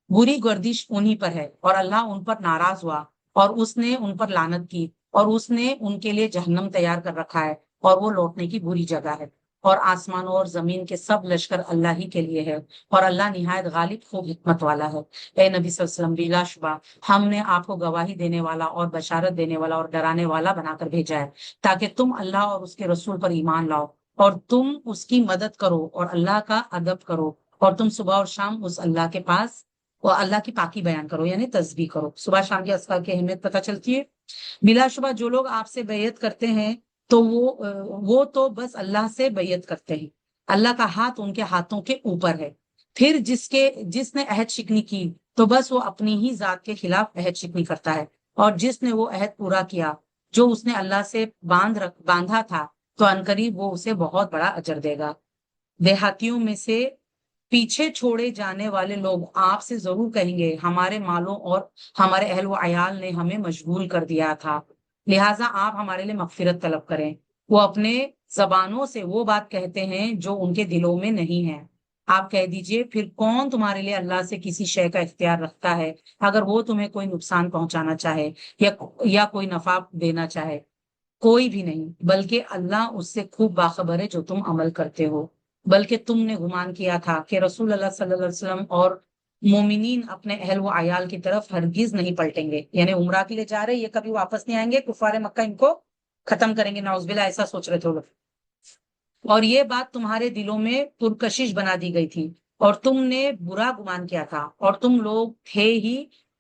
بری گردش انہی پر ہے, اور اللہ ان پر ناراض ہوا, اور اس نے ان پر لعنت کی, اور اس نے ان کے لیے جہنم تیار کر رکھا ہے, اور وہ لوٹنے کی بری جگہ ہے. اور آسمانوں اور زمین کے سب لشکر اللہ ہی کے لیے ہے, اور اللہ نہایت غالب خوب حکمت والا ہے. اے نبی صلی اللہ علیہ وسلم, بلا شبہ ہم نے آپ کو گواہی دینے والا اور بشارت دینے والا اور ڈرانے والا بنا کر بھیجا ہے تاکہ تم اللہ اور اس کے رسول پر ایمان لاؤ, اور تم اس کی مدد کرو اور اللہ کا ادب کرو, اور تم صبح اور شام اس اللہ کے پاس اور اللہ کی پاکی بیان کرو, یعنی تسبیح کرو. صبح شام کے اذکار کی اہمیت پتہ چلتی ہے. بلا شبہ جو لوگ آپ سے بیعت کرتے ہیں تو وہ تو بس اللہ سے بیعت کرتے ہیں. اللہ کا ہاتھ ان کے ہاتھوں کے اوپر ہے. پھر جس نے عہد شکنی کی تو بس وہ اپنی ہی ذات کے خلاف عہد شکنی کرتا ہے, اور جس نے وہ عہد پورا کیا جو اس نے اللہ سے باندھا تھا تو عنقریب وہ اسے بہت بڑا اجر دے گا. دیہاتیوں میں سے پیچھے چھوڑے جانے والے لوگ آپ سے ضرور کہیں گے ہمارے مالوں اور ہمارے اہل و عیال نے ہمیں مشغول کر دیا تھا, لہٰذا آپ ہمارے لیے مغفرت طلب کریں. وہ اپنے زبانوں سے وہ بات کہتے ہیں جو ان کے دلوں میں نہیں ہے. آپ کہہ دیجئے, پھر کون تمہارے لیے اللہ سے کسی شے کا اختیار رکھتا ہے اگر وہ تمہیں کوئی نقصان پہنچانا چاہے یا کوئی نفع دینا چاہے؟ کوئی بھی نہیں, بلکہ اللہ اس سے خوب باخبر ہے جو تم عمل کرتے ہو. بلکہ تم نے گمان کیا تھا کہ رسول اللہ صلی اللہ علیہ وسلم اور مومنین اپنے اہل و عیال کی طرف ہرگز نہیں پلٹیں گے, یعنی عمرہ کے لیے جا رہے, یہ کبھی واپس نہیں آئیں گے, کفار مکہ ان کو ختم کریں گے, نعوذ باللہ, ایسا سوچ رہے تھے لوگ. اور یہ بات تمہارے دلوں میں پرکشش بنا دی گئی تھی, اور تم نے برا گمان کیا تھا, اور تم لوگ تھے ہی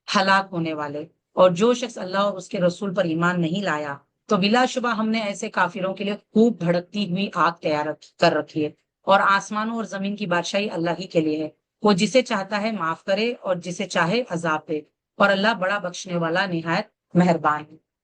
ہلاک ہونے والے. اور جو شخص اللہ اور اس کے رسول پر ایمان نہیں لایا تو بلا شبہ ہم نے ایسے کافروں کے لیے خوب بھڑکتی ہوئی آگ تیار کر رکھی ہے. اور آسمانوں اور زمین کی بادشاہی اللہ ہی کے لیے ہے, وہ جسے چاہتا ہے معاف کرے اور جسے چاہے عذاب دے, اور اللہ بڑا بخشنے والا نہایت مہربان ہے.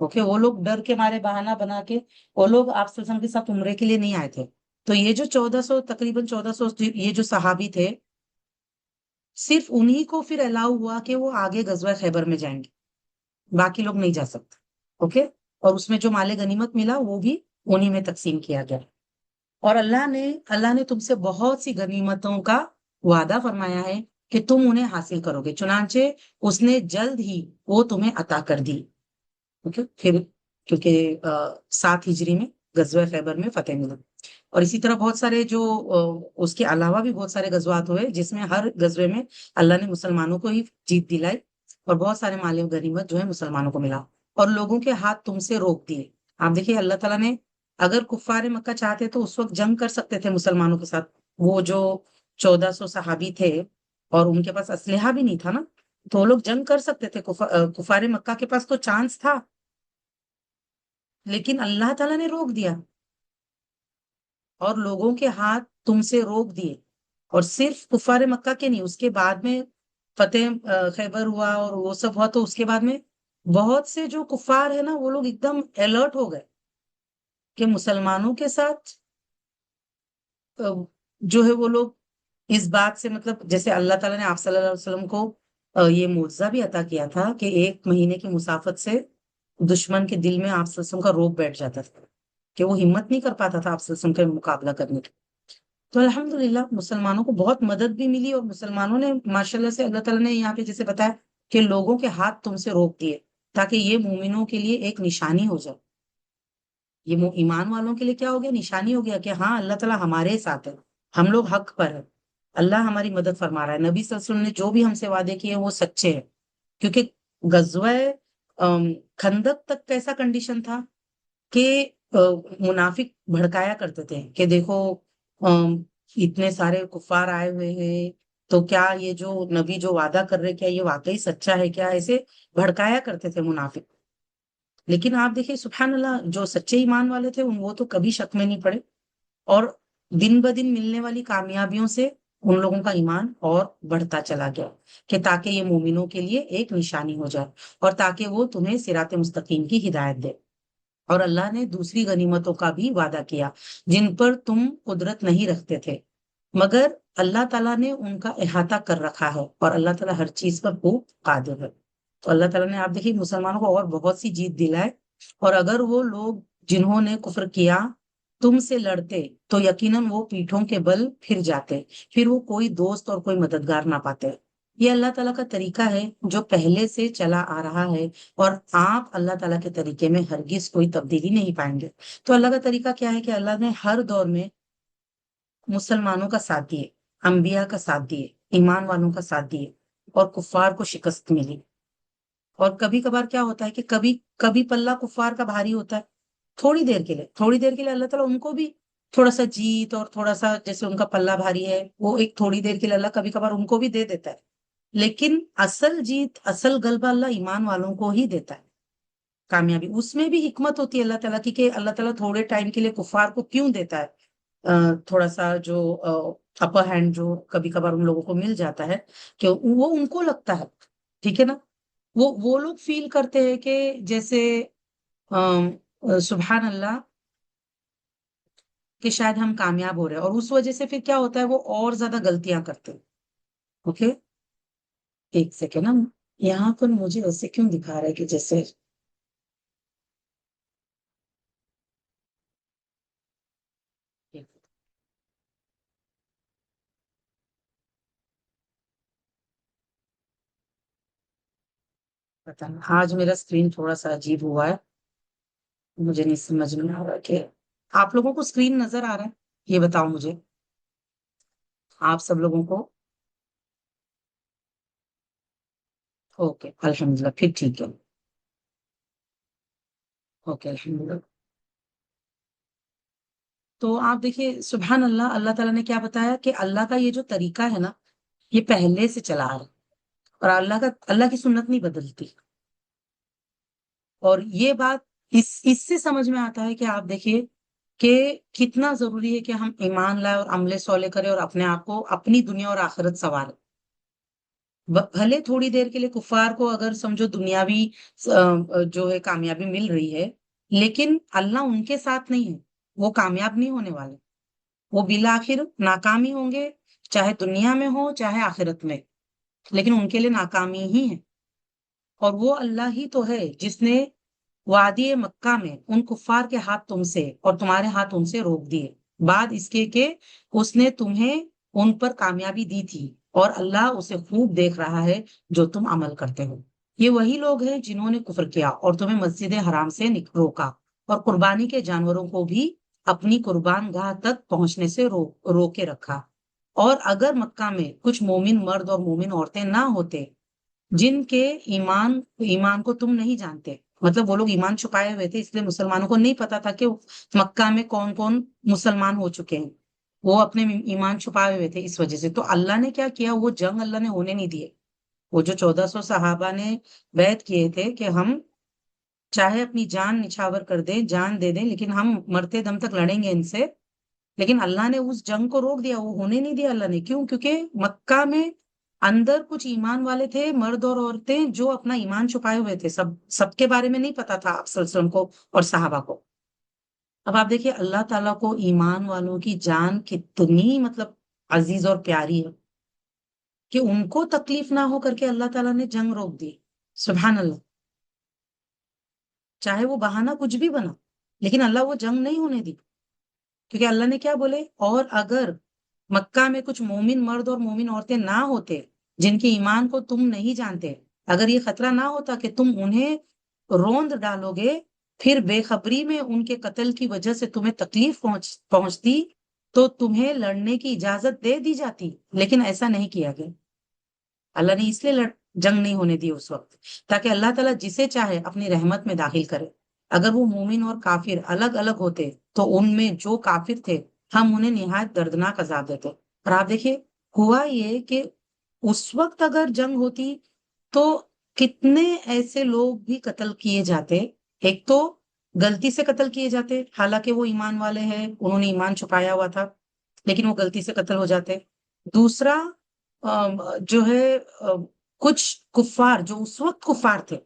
اوکے، وہ لوگ ڈر کے مارے بہانہ بنا کے، وہ لوگ آپ صلی اللہ علیہ وسلم کے ساتھ عمرے کے لیے نہیں آئے تھے. تو یہ جو 1400 تقریباً 1400 یہ جو صحابی تھے، صرف انہی کو پھر الاؤ ہوا کہ وہ آگے غزوہ خیبر میں جائیں گے، باقی لوگ نہیں جا سکتے. اوکے. اور اس میں جو مال غنیمت ملا وہ بھی انہی میں تقسیم کیا گیا. اور اللہ نے تم سے بہت سی غنیمتوں کا وعدہ فرمایا ہے کہ تم انہیں حاصل کرو گے، چنانچہ اس نے جلد ہی وہ تمہیں عطا کر دی. اوکے. پھر کیونکہ 7 ہجری میں غزوہ خیبر میں فتح ملا. اور اسی طرح بہت سارے جو اس کے علاوہ بھی بہت سارے غزوات ہوئے، جس میں ہر غزوے میں اللہ نے مسلمانوں کو ہی جیت دلائی، اور بہت سارے مال و غنیمت جو ہے مسلمانوں کو ملا، اور لوگوں کے ہاتھ تم سے روک دیے. آپ دیکھیے اللہ تعالیٰ نے، اگر کفار مکہ چاہتے تو اس وقت جنگ کر سکتے تھے مسلمانوں کے ساتھ. وہ جو 1400 صحابی تھے اور ان کے پاس اسلحہ بھی نہیں تھا نا، تو وہ لوگ جنگ کر سکتے تھے. کفار مکہ کے پاس تو چانس تھا، لیکن اللہ تعالیٰ نے روک دیا، اور لوگوں کے ہاتھ تم سے روک دیے. اور صرف کفار مکہ کے نہیں، اس کے بعد میں فتح خیبر ہوا اور وہ سب ہوا، تو اس کے بعد میں بہت سے جو کفار ہے نا، وہ لوگ ایک دم الرٹ ہو گئے کہ مسلمانوں کے ساتھ جو ہے وہ لوگ اس بات سے، مطلب جیسے اللہ تعالیٰ نے آپ صلی اللہ علیہ وسلم کو یہ معجزہ بھی عطا کیا تھا کہ 1 مہینے کی مسافت سے دشمن کے دل میں آپ صلی اللہ علیہ وسلم کا روب بیٹھ جاتا تھا، کہ وہ ہمت نہیں کر پاتا تھا آپ صلی اللہ علیہ وسلم کا مقابلہ کرنے کی. تو الحمدللہ مسلمانوں کو بہت مدد بھی ملی، اور مسلمانوں نے ماشاءاللہ سے، اللہ تعالیٰ نے یہاں پہ جیسے بتایا کہ لوگوں کے ہاتھ تم سے روک دیے، تاکہ یہ مومنوں کے لیے ایک نشانی ہو جائے. یہ ایمان والوں کے لیے کیا ہو گیا؟ نشانی ہو گیا کہ ہاں اللہ تعالیٰ ہمارے ساتھ ہے، ہم لوگ حق پر ہے، اللہ ہماری مدد فرما رہا ہے. نبی صلی اللہ علیہ وسلم نے جو بھی ہم سے وعدے کیے وہ سچے ہیں. کیونکہ غزوہ خندق تک کیسا کنڈیشن تھا کہ منافق بھڑکایا کرتے تھے کہ دیکھو اتنے سارے کفار آئے ہوئے ہیں، تو کیا یہ جو نبی جو وعدہ کر رہے، کیا یہ واقعی سچا ہے کیا، ایسے بھڑکایا کرتے تھے منافق. لیکن آپ دیکھیں سبحان اللہ، جو سچے ایمان والے تھے وہ تو کبھی شک میں نہیں پڑے، اور دن بدن ملنے والی کامیابیوں سے ان لوگوں کا ایمان اور بڑھتا چلا گیا، کہ تاکہ یہ مومنوں کے لیے ایک نشانی ہو جائے، اور تاکہ وہ تمہیں صراط مستقیم کی ہدایت دے. اور اللہ نے دوسری غنیمتوں کا بھی وعدہ کیا جن پر تم قدرت نہیں رکھتے تھے، مگر اللہ تعالیٰ نے ان کا احاطہ کر رکھا ہے، اور اللہ تعالیٰ ہر چیز پر خوب قادر ہے. تو اللہ تعالیٰ نے، آپ دیکھیے، مسلمانوں کو اور بہت سی جیت دلائے. اور اگر وہ لوگ جنہوں نے کفر کیا تم سے لڑتے تو یقیناً وہ پیٹھوں کے بل پھر جاتے، پھر وہ کوئی دوست اور کوئی مددگار نہ پاتے. یہ اللہ تعالیٰ کا طریقہ ہے جو پہلے سے چلا آ رہا ہے، اور آپ اللہ تعالیٰ کے طریقے میں ہرگز کوئی تبدیلی نہیں پائیں گے. تو اللہ کا طریقہ کیا ہے کہ اللہ نے ہر دور میں مسلمانوں کا ساتھ دیے، انبیاء کا ساتھ دیے، ایمان والوں کا ساتھ دیے، اور کفار کو شکست ملی. اور کبھی کبھار کیا ہوتا ہے کہ کبھی کبھی پلہ کفار کا بھاری ہوتا ہے، تھوڑی دیر کے لیے اللہ تعالیٰ ان کو بھی تھوڑا سا جیت، اور تھوڑا سا جیسے ان کا پلہ بھاری ہے وہ ایک تھوڑی دیر کے لیے اللہ کبھی کبھار ان کو بھی دے دیتا ہے. لیکن اصل جیت، اصل غلبہ اللہ ایمان والوں کو ہی دیتا ہے. کامیابی اس میں بھی حکمت ہوتی ہے اللہ تعالیٰ کی، کہ اللہ تعالیٰ تھوڑے ٹائم کے لیے کفار کو کیوں دیتا ہے تھوڑا سا جو اپر ہینڈ جو کبھی کبھار ان لوگوں کو مل جاتا ہے، کہ وہ ان کو لگتا ہے، ٹھیک ہے نا، وہ لوگ فیل کرتے ہیں کہ جیسے سبحان اللہ، کہ شاید ہم کامیاب ہو رہے ہیں، اور اس وجہ سے پھر کیا ہوتا ہے، وہ اور زیادہ غلطیاں کرتے ہیں. اوکے. ایک سیکنڈ، ہم یہاں پر مجھے ایسے کیوں دکھا رہا ہے کہ جیسے پتا نہیں، آج میرا اسکرین تھوڑا سا عجیب ہوا ہے، مجھے نہیں سمجھ میں آ رہا کہ آپ لوگوں کو اسکرین نظر آ رہا ہے، یہ بتاؤ مجھے، آپ سب لوگوں کو. اوکے الحمد للہ، پھر ٹھیک ہے. اوکے الحمد للہ. تو آپ دیکھیے سبحان اللہ، اللہ تعالیٰ نے کیا بتایا کہ اللہ کا یہ جو طریقہ ہے نا، یہ پہلے سے چلا آ رہا ہے، اور اللہ کی سنت نہیں بدلتی. اور یہ بات اس سے سمجھ میں آتا ہے کہ آپ دیکھیے کہ کتنا ضروری ہے کہ ہم ایمان لائے اور عمل صالح کریں، اور اپنے آپ کو اپنی دنیا اور آخرت سنواریں. بھلے تھوڑی دیر کے لیے کفار کو اگر سمجھو دنیاوی جو ہے کامیابی مل رہی ہے، لیکن اللہ ان کے ساتھ نہیں ہے، وہ کامیاب نہیں ہونے والے، وہ بالآخر ناکامی ہوں گے، چاہے دنیا میں ہو چاہے آخرت میں، لیکن ان کے لیے ناکامی ہی ہے۔ اور وہ اللہ ہی تو ہے جس نے وادی مکہ میں ان کفار کے ہاتھ تم سے اور تمہارے ہاتھ ان سے روک دیے، بعد اس کے کہ اس نے تمہیں ان پر کامیابی دی تھی، اور اللہ اسے خوب دیکھ رہا ہے جو تم عمل کرتے ہو۔ یہ وہی لوگ ہیں جنہوں نے کفر کیا اور تمہیں مسجد حرام سے روکا، اور قربانی کے جانوروں کو بھی اپنی قربان گاہ تک پہنچنے سے روکے رکھا۔ اور اگر مکہ میں کچھ مومن مرد اور مومن عورتیں نہ ہوتے جن کے ایمان کو تم نہیں جانتے، مطلب وہ لوگ ایمان چھپائے ہوئے تھے، اس لیے مسلمانوں کو نہیں پتا تھا کہ مکہ میں کون کون مسلمان ہو چکے ہیں، وہ اپنے ایمان چھپائے ہوئے تھے، اس وجہ سے تو اللہ نے کیا کیا، وہ جنگ اللہ نے ہونے نہیں دیے۔ وہ جو 1400 صحابہ نے بیعت کیے تھے کہ ہم چاہے اپنی جان نچھاور کر دیں، جان دے دیں، لیکن ہم مرتے دم تک لڑیں گے ان سے، لیکن اللہ نے اس جنگ کو روک دیا، وہ ہونے نہیں دیا اللہ نے۔ کیوں؟ کیونکہ مکہ میں اندر کچھ ایمان والے تھے، مرد اور عورتیں، جو اپنا ایمان چھپائے ہوئے تھے، سب کے بارے میں نہیں پتا تھا آپ صلی اللہ علیہ وسلم کو اور صحابہ کو۔ اب آپ دیکھیے اللہ تعالیٰ کو ایمان والوں کی جان کتنی مطلب عزیز اور پیاری ہے کہ ان کو تکلیف نہ ہو کر کے اللہ تعالیٰ نے جنگ روک دی۔ سبحان اللہ، چاہے وہ بہانہ کچھ بھی بنا، لیکن اللہ وہ جنگ نہیں ہونے دی، کیونکہ اللہ نے کیا بولے، اور اگر مکہ میں کچھ مومن مرد اور مومن عورتیں نہ ہوتے جن کے ایمان کو تم نہیں جانتے، اگر یہ خطرہ نہ ہوتا کہ تم انہیں روند ڈالو گے، پھر بے خبری میں ان کے قتل کی وجہ سے تمہیں تکلیف پہنچتی، تو تمہیں لڑنے کی اجازت دے دی جاتی، لیکن ایسا نہیں کیا گیا۔ اللہ نے اس لیے جنگ نہیں ہونے دی اس وقت، تاکہ اللہ تعالیٰ جسے چاہے اپنی رحمت میں داخل کرے۔ اگر وہ مومن اور کافر الگ الگ ہوتے تو ان میں جو کافر تھے ہم انہیں نہایت دردناک عذاب دیتے۔ اور آپ دیکھیے ہوا یہ کہ اس وقت اگر جنگ ہوتی تو کتنے ایسے لوگ بھی قتل کیے جاتے۔ ایک تو غلطی سے قتل کیے جاتے، حالانکہ وہ ایمان والے ہیں، انہوں نے ایمان چھپایا ہوا تھا، لیکن وہ غلطی سے قتل ہو جاتے۔ دوسرا جو ہے کچھ کفار جو اس وقت کفار تھے،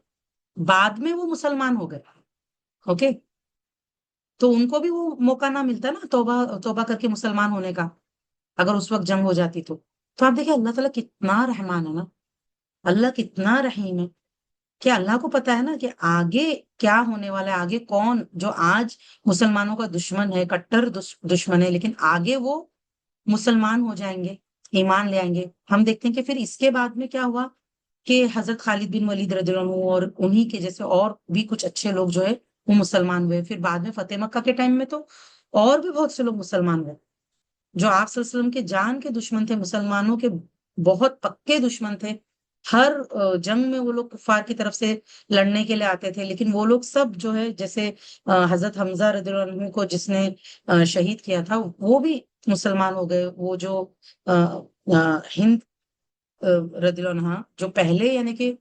بعد میں وہ مسلمان ہو گئے، اوکے، تو ان کو بھی وہ موقع نہ ملتا نا توبہ کر کے مسلمان ہونے کا، اگر اس وقت جنگ ہو جاتی تو آپ دیکھیں اللہ تعالیٰ کتنا رحمان ہے نا، اللہ کتنا رحیم ہے، کہ اللہ کو پتا ہے نا کہ آگے کیا ہونے والا ہے، آگے کون جو آج مسلمانوں کا دشمن ہے، کٹر دشمن ہے، لیکن آگے وہ مسلمان ہو جائیں گے، ایمان لے آئیں گے۔ ہم دیکھتے ہیں کہ پھر اس کے بعد میں کیا ہوا کہ حضرت خالد بن ولید رضی اللہ عنہ اور انہی کے جیسے اور بھی کچھ اچھے لوگ جو ہے وہ مسلمان ہوئے۔ پھر بعد میں فتح مکہ کے ٹائم میں تو اور بھی بہت سے لوگ مسلمان ہوئے، جو آپ صلی اللہ علیہ وسلم کے جان کے دشمن تھے، مسلمانوں کے بہت پکے دشمن تھے۔ ہر جنگ میں وہ لوگ کفار کی طرف سے لڑنے کے لیے آتے تھے، لیکن وہ لوگ سب جو ہے جیسے حضرت حمزہ رضی اللہ عنہ کو جس نے شہید کیا تھا وہ بھی مسلمان ہو گئے۔ وہ جو ہند رضی اللہ عنہ جو پہلے یعنی کہ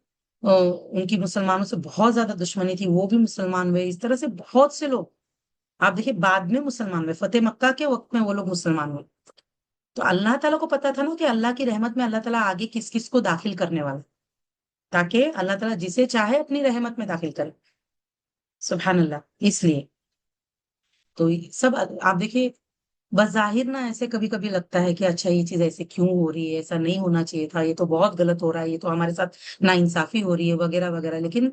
ان کی مسلمانوں سے بہت زیادہ دشمنی تھی، وہ بھی مسلمان ہوئے۔ اس طرح سے بہت سے لوگ آپ دیکھیں بعد میں مسلمان ہوئے، فتح مکہ کے وقت میں وہ لوگ مسلمان ہوئے۔ تو اللہ تعالیٰ کو پتا تھا نا کہ اللہ کی رحمت میں اللہ تعالیٰ آگے کس کس کو داخل کرنے والا، تاکہ اللہ تعالیٰ جسے چاہے اپنی رحمت میں داخل کرے۔ سبحان اللہ، اس لیے تو سب آپ دیکھیے بظاہر نا ایسے کبھی کبھی لگتا ہے کہ اچھا یہ چیز ایسے کیوں ہو رہی ہے، ایسا نہیں ہونا چاہیے تھا، یہ تو بہت غلط ہو رہا ہے، یہ تو ہمارے ساتھ ناانصافی ہو رہی ہے وغیرہ وغیرہ، لیکن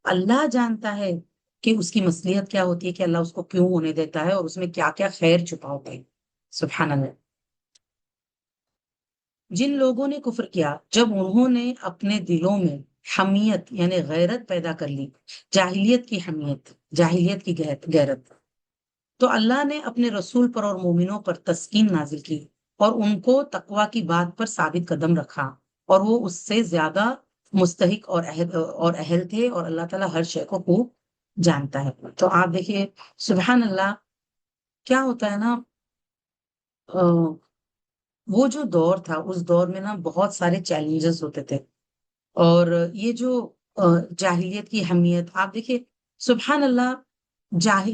اللہ جانتا ہے کہ اس کی مصلحت کیا ہوتی ہے، کہ اللہ اس کو کیوں ہونے دیتا ہے، اور اس میں کیا کیا خیر چھپا ہوتا ہے۔ سبحان اللہ۔ جن لوگوں نے کفر کیا جب انہوں نے اپنے دلوں میں حمیت یعنی غیرت پیدا کر لی، جاہلیت کی حمیت، جاہلیت کی غیرت، تو اللہ نے اپنے رسول پر اور مومنوں پر تسکین نازل کی، اور ان کو تقوی کی بات پر ثابت قدم رکھا، اور وہ اس سے زیادہ مستحق اور اہل تھے، اور اللہ تعالیٰ ہر شے کو خوب جانتا ہے۔ تو آپ دیکھیے سبحان اللہ، کیا ہوتا ہے نا، وہ جو دور تھا اس دور میں نا بہت سارے چیلنجز ہوتے تھے، اور یہ جو جاہلیت کی اہمیت آپ دیکھیے سبحان اللہ،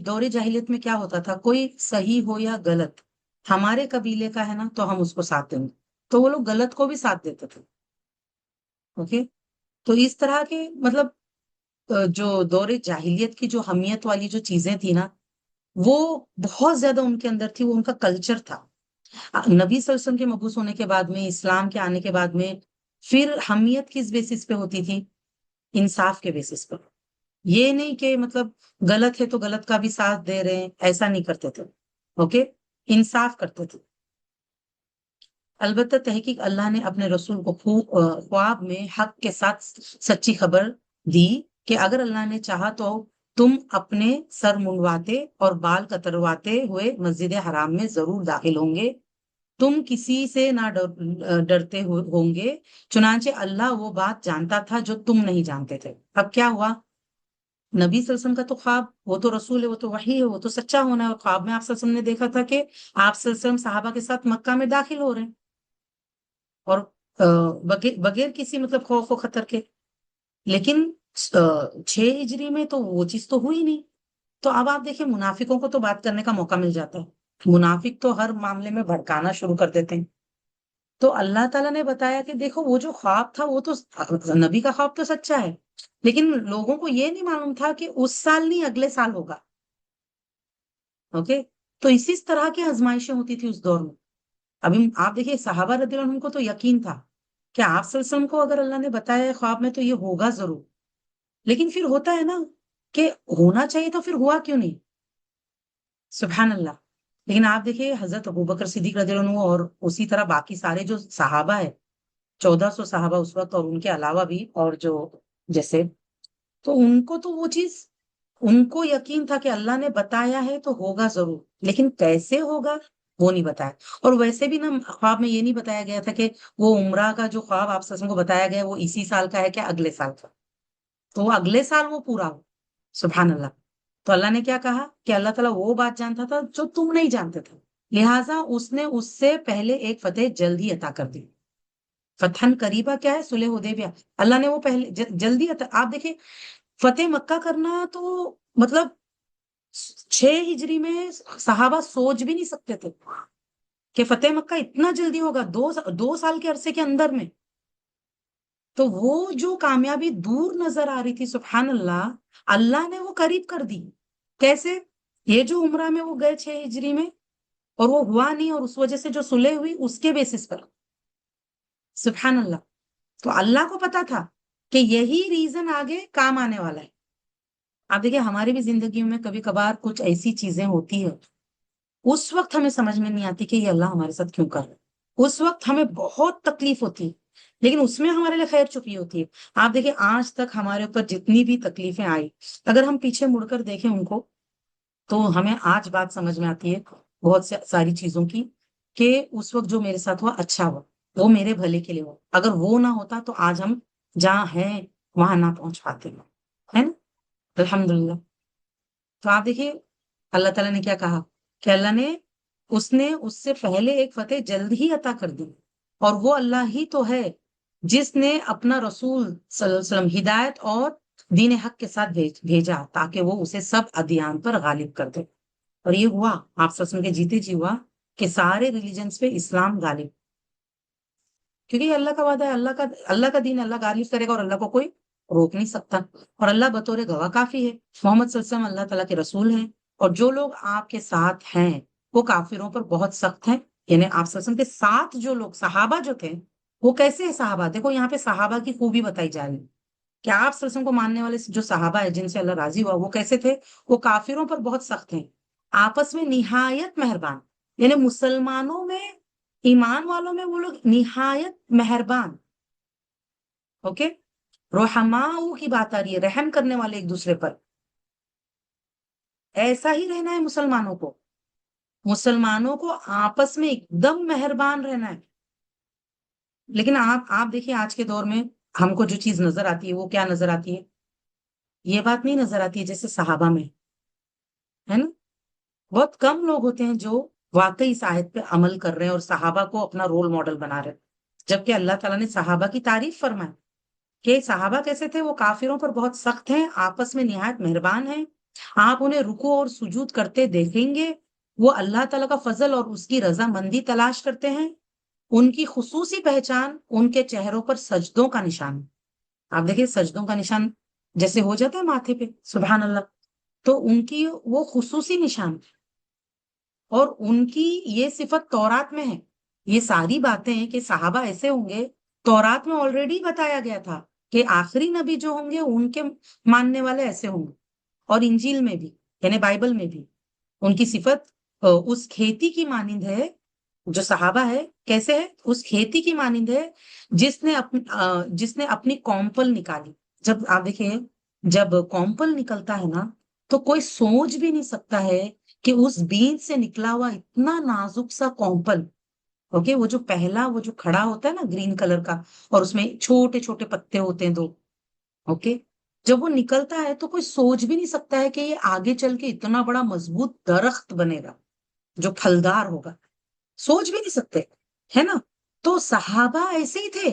دور جاہلیت میں کیا ہوتا تھا، کوئی صحیح ہو یا غلط ہمارے قبیلے کا ہے نا تو ہم اس کو ساتھ دیں گے، تو وہ لوگ غلط کو بھی ساتھ دیتے تھے، اوکے. تو اس طرح کے مطلب جو دور جاہلیت کی جو حمیت والی جو چیزیں تھی نا، وہ بہت زیادہ ان کے اندر تھی، وہ ان کا کلچر تھا. نبی صلی اللہ علیہ وسلم کے مبعوث ہونے کے بعد میں، اسلام کے آنے کے بعد میں، پھر حمیت کس بیسس پہ ہوتی تھی؟ انصاف کے بیسس پر. یہ نہیں کہ مطلب غلط ہے تو غلط کا بھی ساتھ دے رہے ہیں، ایسا نہیں کرتے تھے. اوکے. انصاف کرتے تھے. البتہ تحقیق اللہ نے اپنے رسول کو خواب میں حق کے ساتھ سچی خبر دی کہ اگر اللہ نے چاہا تو تم اپنے سر منڈواتے اور بال کترواتے ہوئے مسجد حرام میں ضرور داخل ہوں گے. تم کسی سے نہ ڈرتے ہوں گے. چنانچہ اللہ وہ بات جانتا تھا جو تم نہیں جانتے تھے. اب کیا ہوا؟ نبی صلی اللہ علیہ وسلم کا تو خواب، وہ تو رسول ہے، وہ تو وحی ہے، وہ تو سچا ہونا ہے. اور خواب میں آپ صلی اللہ علیہ وسلم نے دیکھا تھا کہ آپ صلی اللہ علیہ وسلم صحابہ کے ساتھ مکہ میں داخل ہو رہے ہیں، اور بغیر کسی مطلب خوف و خطر کے. لیکن 6 ہجری میں تو وہ چیز تو ہوئی نہیں. تو اب آپ دیکھیں، منافقوں کو تو بات کرنے کا موقع مل جاتا ہے. منافق تو ہر معاملے میں بھڑکانا شروع کر دیتے ہیں. تو اللہ تعالیٰ نے بتایا کہ دیکھو، وہ جو خواب تھا وہ تو نبی کا خواب تو سچا ہے، لیکن لوگوں کو یہ نہیں معلوم تھا کہ اس سال نہیں اگلے سال ہوگا. اوکے. تو اسی طرح کی آزمائشیں ہوتی تھی اس دور میں. ابھی آپ دیکھیے، صحابہ رضی اللہ عنہم کو تو یقین تھا کہ آپ صلی اللہ علیہ وسلم کو اگر اللہ نے بتایا ہے خواب میں تو یہ ہوگا ضرور. لیکن پھر ہوتا ہے نا کہ ہونا چاہیے تو پھر ہوا کیوں نہیں؟ سبحان اللہ. لیکن آپ دیکھیے، حضرت ابوبکر صدیق رضی اللہ عنہ اور اسی طرح باقی سارے جو صحابہ ہے، 1400 صحابہ اس وقت، اور ان کے علاوہ بھی اور جو جیسے، تو ان کو تو وہ چیز، ان کو یقین تھا کہ اللہ نے بتایا ہے تو ہوگا ضرور، لیکن کیسے ہوگا وہ نہیں بتایا. اور ویسے بھی نا، خواب میں یہ نہیں بتایا گیا تھا کہ وہ عمرہ کا جو خواب آپ سب کو بتایا گیا وہ اسی سال کا ہے کیا اگلے سال کا. تو وہ اگلے سال وہ پورا ہو. سبحان اللہ. تو اللہ نے کیا کہا کہ اللہ تعالیٰ وہ بات جانتا تھا جو تم نہیں جانتے تھے، لہٰذا اس نے اس سے پہلے ایک فتح جلدی عطا کر دی. فتحن قریبا کیا ہے؟ صلح حدیبیہ. اللہ نے وہ پہلے جلدی عطا. آپ دیکھیں، فتح مکہ کرنا تو مطلب 6 ہجری میں صحابہ سوچ بھی نہیں سکتے تھے کہ فتح مکہ اتنا جلدی ہوگا، 2 سال کے عرصے کے اندر میں. تو وہ جو کامیابی دور نظر آ رہی تھی، سبحان اللہ، اللہ نے وہ قریب کر دی. کیسے؟ یہ جو عمرہ میں وہ گئے 6 ہجری میں، اور وہ ہوا نہیں، اور اس وجہ سے جو صلح ہوئی اس کے بیسس پر. سبحان اللہ. تو اللہ کو پتا تھا کہ یہی ریزن آگے کام آنے والا ہے. آپ دیکھیں، ہماری بھی زندگی میں کبھی کبھار کچھ ایسی چیزیں ہوتی ہے، اس وقت ہمیں سمجھ میں نہیں آتی کہ یہ اللہ ہمارے ساتھ کیوں کر رہا ہے. اس وقت ہمیں بہت تکلیف ہوتی ہے، لیکن اس میں ہمارے لیے خیر چھپی ہوتی ہے. آپ دیکھیں، آج تک ہمارے اوپر جتنی بھی تکلیفیں آئی، اگر ہم پیچھے مڑ کر دیکھیں ان کو، تو ہمیں آج بات سمجھ میں آتی ہے بہت ساری چیزوں کی، کہ اس وقت جو میرے ساتھ ہوا اچھا ہوا، وہ میرے بھلے کے لیے ہوا. اگر وہ نہ ہوتا تو آج ہم جہاں ہیں وہاں نہ پہنچ پاتے ہیں، ہے نا. الحمدللہ. تو آپ دیکھیے، اللہ تعالیٰ نے کیا کہا کہ اللہ نے اس سے پہلے ایک فتح جلد ہی عطا کر دی. اور وہ اللہ ہی تو ہے جس نے اپنا رسول صلی اللہ علیہ وسلم ہدایت اور دین حق کے ساتھ بھیجا تاکہ وہ اسے سب ادیان پر غالب کر دے. اور یہ ہوا، آپ صلی اللہ علیہ وسلم کے جیتے جی ہوا کہ سارے ریلیجنز پہ اسلام غالب، کیونکہ یہ اللہ کا وعدہ ہے. اللہ کا دین اللہ غالب کرے گا، اور اللہ کو کوئی روک نہیں سکتا. اور اللہ بطور گواہ کافی ہے. محمد صلی اللہ علیہ وسلم اللہ تعالیٰ کے رسول ہیں، اور جو لوگ آپ کے ساتھ ہیں وہ کافروں پر بہت سخت ہیں. یعنی آپ صلی اللہ علیہ وسلم کے ساتھ جو لوگ صحابہ جو تھے، وہ کیسے ہیں صحابہ؟ دیکھو یہاں پہ صحابہ کی خوبی بتائی جا رہی ہے کہ آپ صلی اللہ علیہ وسلم کو ماننے والے جو صحابہ ہیں جن سے اللہ راضی ہوا، وہ کیسے تھے؟ وہ کافروں پر بہت سخت ہیں، آپس میں نہایت مہربان. یعنی مسلمانوں میں، ایمان والوں میں وہ لوگ نہایت مہربان. اوکے. رحماؤ کی بات آ رہی ہے، رحم کرنے والے ایک دوسرے پر. ایسا ہی رہنا ہے مسلمانوں کو. مسلمانوں کو آپس میں ایک دم مہربان رہنا ہے. لیکن آپ دیکھیے، آج کے دور میں ہم کو جو چیز نظر آتی ہے وہ کیا نظر آتی ہے؟ یہ بات نہیں نظر آتی ہے جیسے صحابہ میں ہے نا. بہت کم لوگ ہوتے ہیں جو واقعی اس آیت پہ عمل کر رہے ہیں اور صحابہ کو اپنا رول ماڈل بنا رہے ہیں. جبکہ اللہ تعالیٰ نے صحابہ کی تعریف فرمائی کہ صحابہ کیسے تھے؟ وہ کافروں پر بہت سخت ہیں، آپس میں نہایت مہربان ہیں. آپ انہیں رکوع اور سجود کرتے دیکھیں گے، وہ اللہ تعالیٰ کا فضل اور اس کی رضا مندی تلاش کرتے ہیں. ان کی خصوصی پہچان ان کے چہروں پر سجدوں کا نشان. آپ دیکھیں سجدوں کا نشان جیسے ہو جاتا ہے ماتھے پہ, سبحان اللہ, تو ان کی وہ خصوصی نشان, اور ان کی یہ صفت تورات میں ہے. یہ ساری باتیں کہ صحابہ ایسے ہوں گے تورات میں آلریڈی بتایا گیا تھا کہ آخری نبی جو ہوں گے ان کے ماننے والے ایسے ہوں گے, اور انجیل میں بھی یعنی بائبل میں بھی ان کی صفت اس کھیتی کی مانند ہے. جو صحابہ ہے کیسے ہے, اس کھیتی کی مانند ہے جس نے اپنی کومپل نکالی. جب آپ دیکھیں جب کومپل نکلتا ہے نا تو کوئی سوچ بھی نہیں سکتا ہے کہ اس بیج سے نکلا ہوا اتنا نازک سا کومپل, اوکے, وہ جو پہلا وہ جو کھڑا ہوتا ہے نا گرین کلر کا, اور اس میں چھوٹے چھوٹے پتے ہوتے ہیں 2, اوکے, جب وہ نکلتا ہے تو کوئی سوچ بھی نہیں سکتا ہے کہ یہ آگے چل کے اتنا بڑا مضبوط درخت بنے گا جو پھلدار ہوگا. سوچ بھی نہیں سکتے, ہے نا. تو صحابہ ایسے ہی تھے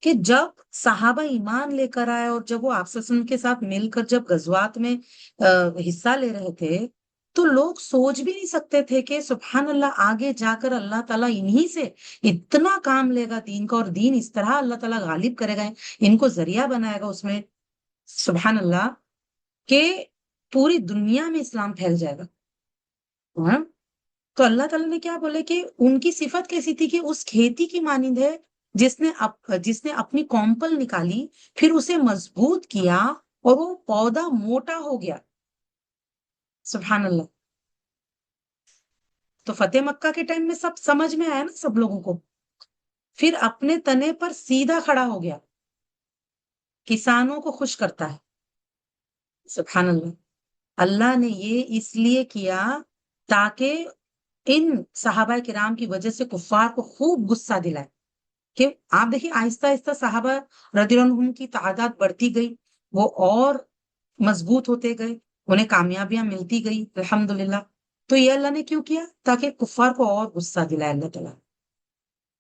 کہ جب صحابہ ایمان لے کر آئے اور جب وہ آپ صلی اللہ علیہ وسلم کے ساتھ مل کر جب غزوات میں حصہ لے رہے تھے تو لوگ سوچ بھی نہیں سکتے تھے کہ سبحان اللہ آگے جا کر اللہ تعالیٰ انہی سے اتنا کام لے گا دین کا, اور دین اس طرح اللہ تعالیٰ غالب کرے گا, ان کو ذریعہ بنائے گا اس میں, سبحان اللہ, کہ پوری دنیا میں اسلام پھیل جائے گا. ہاں؟ تو اللہ تعالیٰ نے کیا بولے کہ ان کی صفت کیسی تھی کہ اس کھیتی کی مانند ہے جس نے اپنی کومپل نکالی, پھر اسے مضبوط کیا اور وہ پودا موٹا ہو گیا. سبحان اللہ. تو فتح مکہ کے ٹائم میں سب سمجھ میں آیا نا سب لوگوں کو, پھر اپنے تنے پر سیدھا کھڑا ہو گیا, کسانوں کو خوش کرتا ہے. سبحان اللہ. اللہ نے یہ اس لیے کیا تاکہ ان صحابہ کرام کی وجہ سے کفار کو خوب غصہ دلائے. کہ آپ دیکھیے آہستہ آہستہ صحابہ رضی اللہ عنہم کی تعداد بڑھتی گئی, وہ اور مضبوط ہوتے گئے, انہیں کامیابیاں ملتی گئی الحمدللہ. تو یہ اللہ نے کیوں کیا؟ تاکہ کفار کو اور غصہ دلائے اللہ تعالیٰ.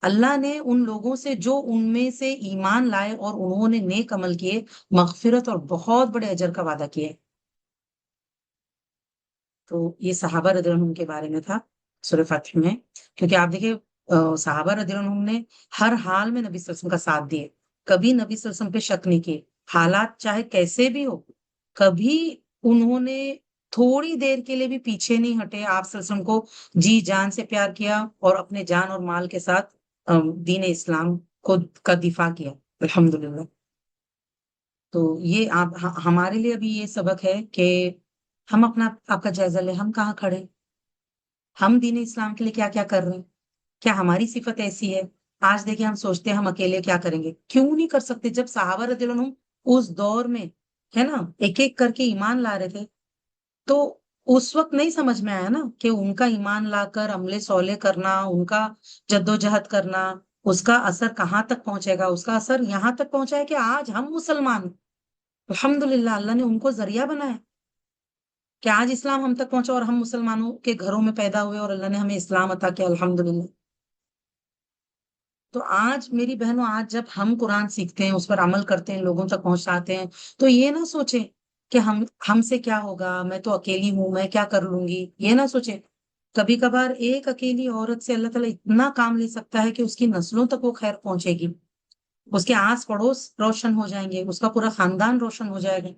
اللہ نے ان لوگوں سے جو ان میں سے ایمان لائے اور انہوں نے نیک عمل کیے مغفرت اور بہت بڑے اجر کا وعدہ کیا ہے. تو یہ صحابہ رضی اللہ عنہم کے بارے میں تھا سورہ فتح میں. کیونکہ آپ دیکھیں صحابہ رضی اللہ عنہم نے ہر حال میں نبی صلی اللہ علیہ وسلم کا ساتھ دیے, کبھی نبی صلی اللہ علیہ وسلم پہ شک نہیں کیے, حالات چاہے کیسے بھی ہو, کبھی انہوں نے تھوڑی دیر کے لیے بھی پیچھے نہیں ہٹے, آپ صلی اللہ علیہ وسلم کو جی جان سے پیار کیا اور اپنے جان اور مال کے ساتھ دین اسلام کو کا دفاع کیا الحمدللہ. تو یہ ہمارے لیے ابھی یہ سبق ہے کہ ہم اپنا آپ کا جائزہ لیں, ہم کہاں کھڑے, ہم دین اسلام کے لیے کیا کیا کر رہے ہیں, کیا ہماری صفت ایسی ہے؟ آج دیکھیں ہم سوچتے ہیں ہم اکیلے کیا کریں گے, کیوں نہیں کر سکتے؟ جب صحابہ رضی اللہ عنہم اس دور میں ہے نا ایک ایک کر کے ایمان لا رہے تھے, تو اس وقت نہیں سمجھ میں آیا نا کہ ان کا ایمان لا کر عمل صالح کرنا, ان کا جد و جہد کرنا, اس کا اثر کہاں تک پہنچے گا. اس کا اثر یہاں تک پہنچا ہے کہ آج ہم مسلمان ہیں الحمدللہ. اللہ نے ان کو ذریعہ بنایا کہ آج اسلام ہم تک پہنچا اور ہم مسلمانوں کے گھروں میں پیدا ہوئے اور اللہ نے ہمیں اسلام عطا کیا الحمدللہ. تو آج میری بہنوں, آج جب ہم قرآن سیکھتے ہیں, اس پر عمل کرتے ہیں, لوگوں تک پہنچاتے ہیں, تو یہ نہ سوچیں کہ ہم سے کیا ہوگا, میں تو اکیلی ہوں, میں کیا کر لوں گی, یہ نہ سوچیں. کبھی کبھار ایک اکیلی عورت سے اللہ تعالیٰ اتنا کام لے سکتا ہے کہ اس کی نسلوں تک وہ خیر پہنچے گی, اس کے آس پڑوس روشن ہو جائیں گے, اس کا پورا خاندان روشن ہو جائے گا.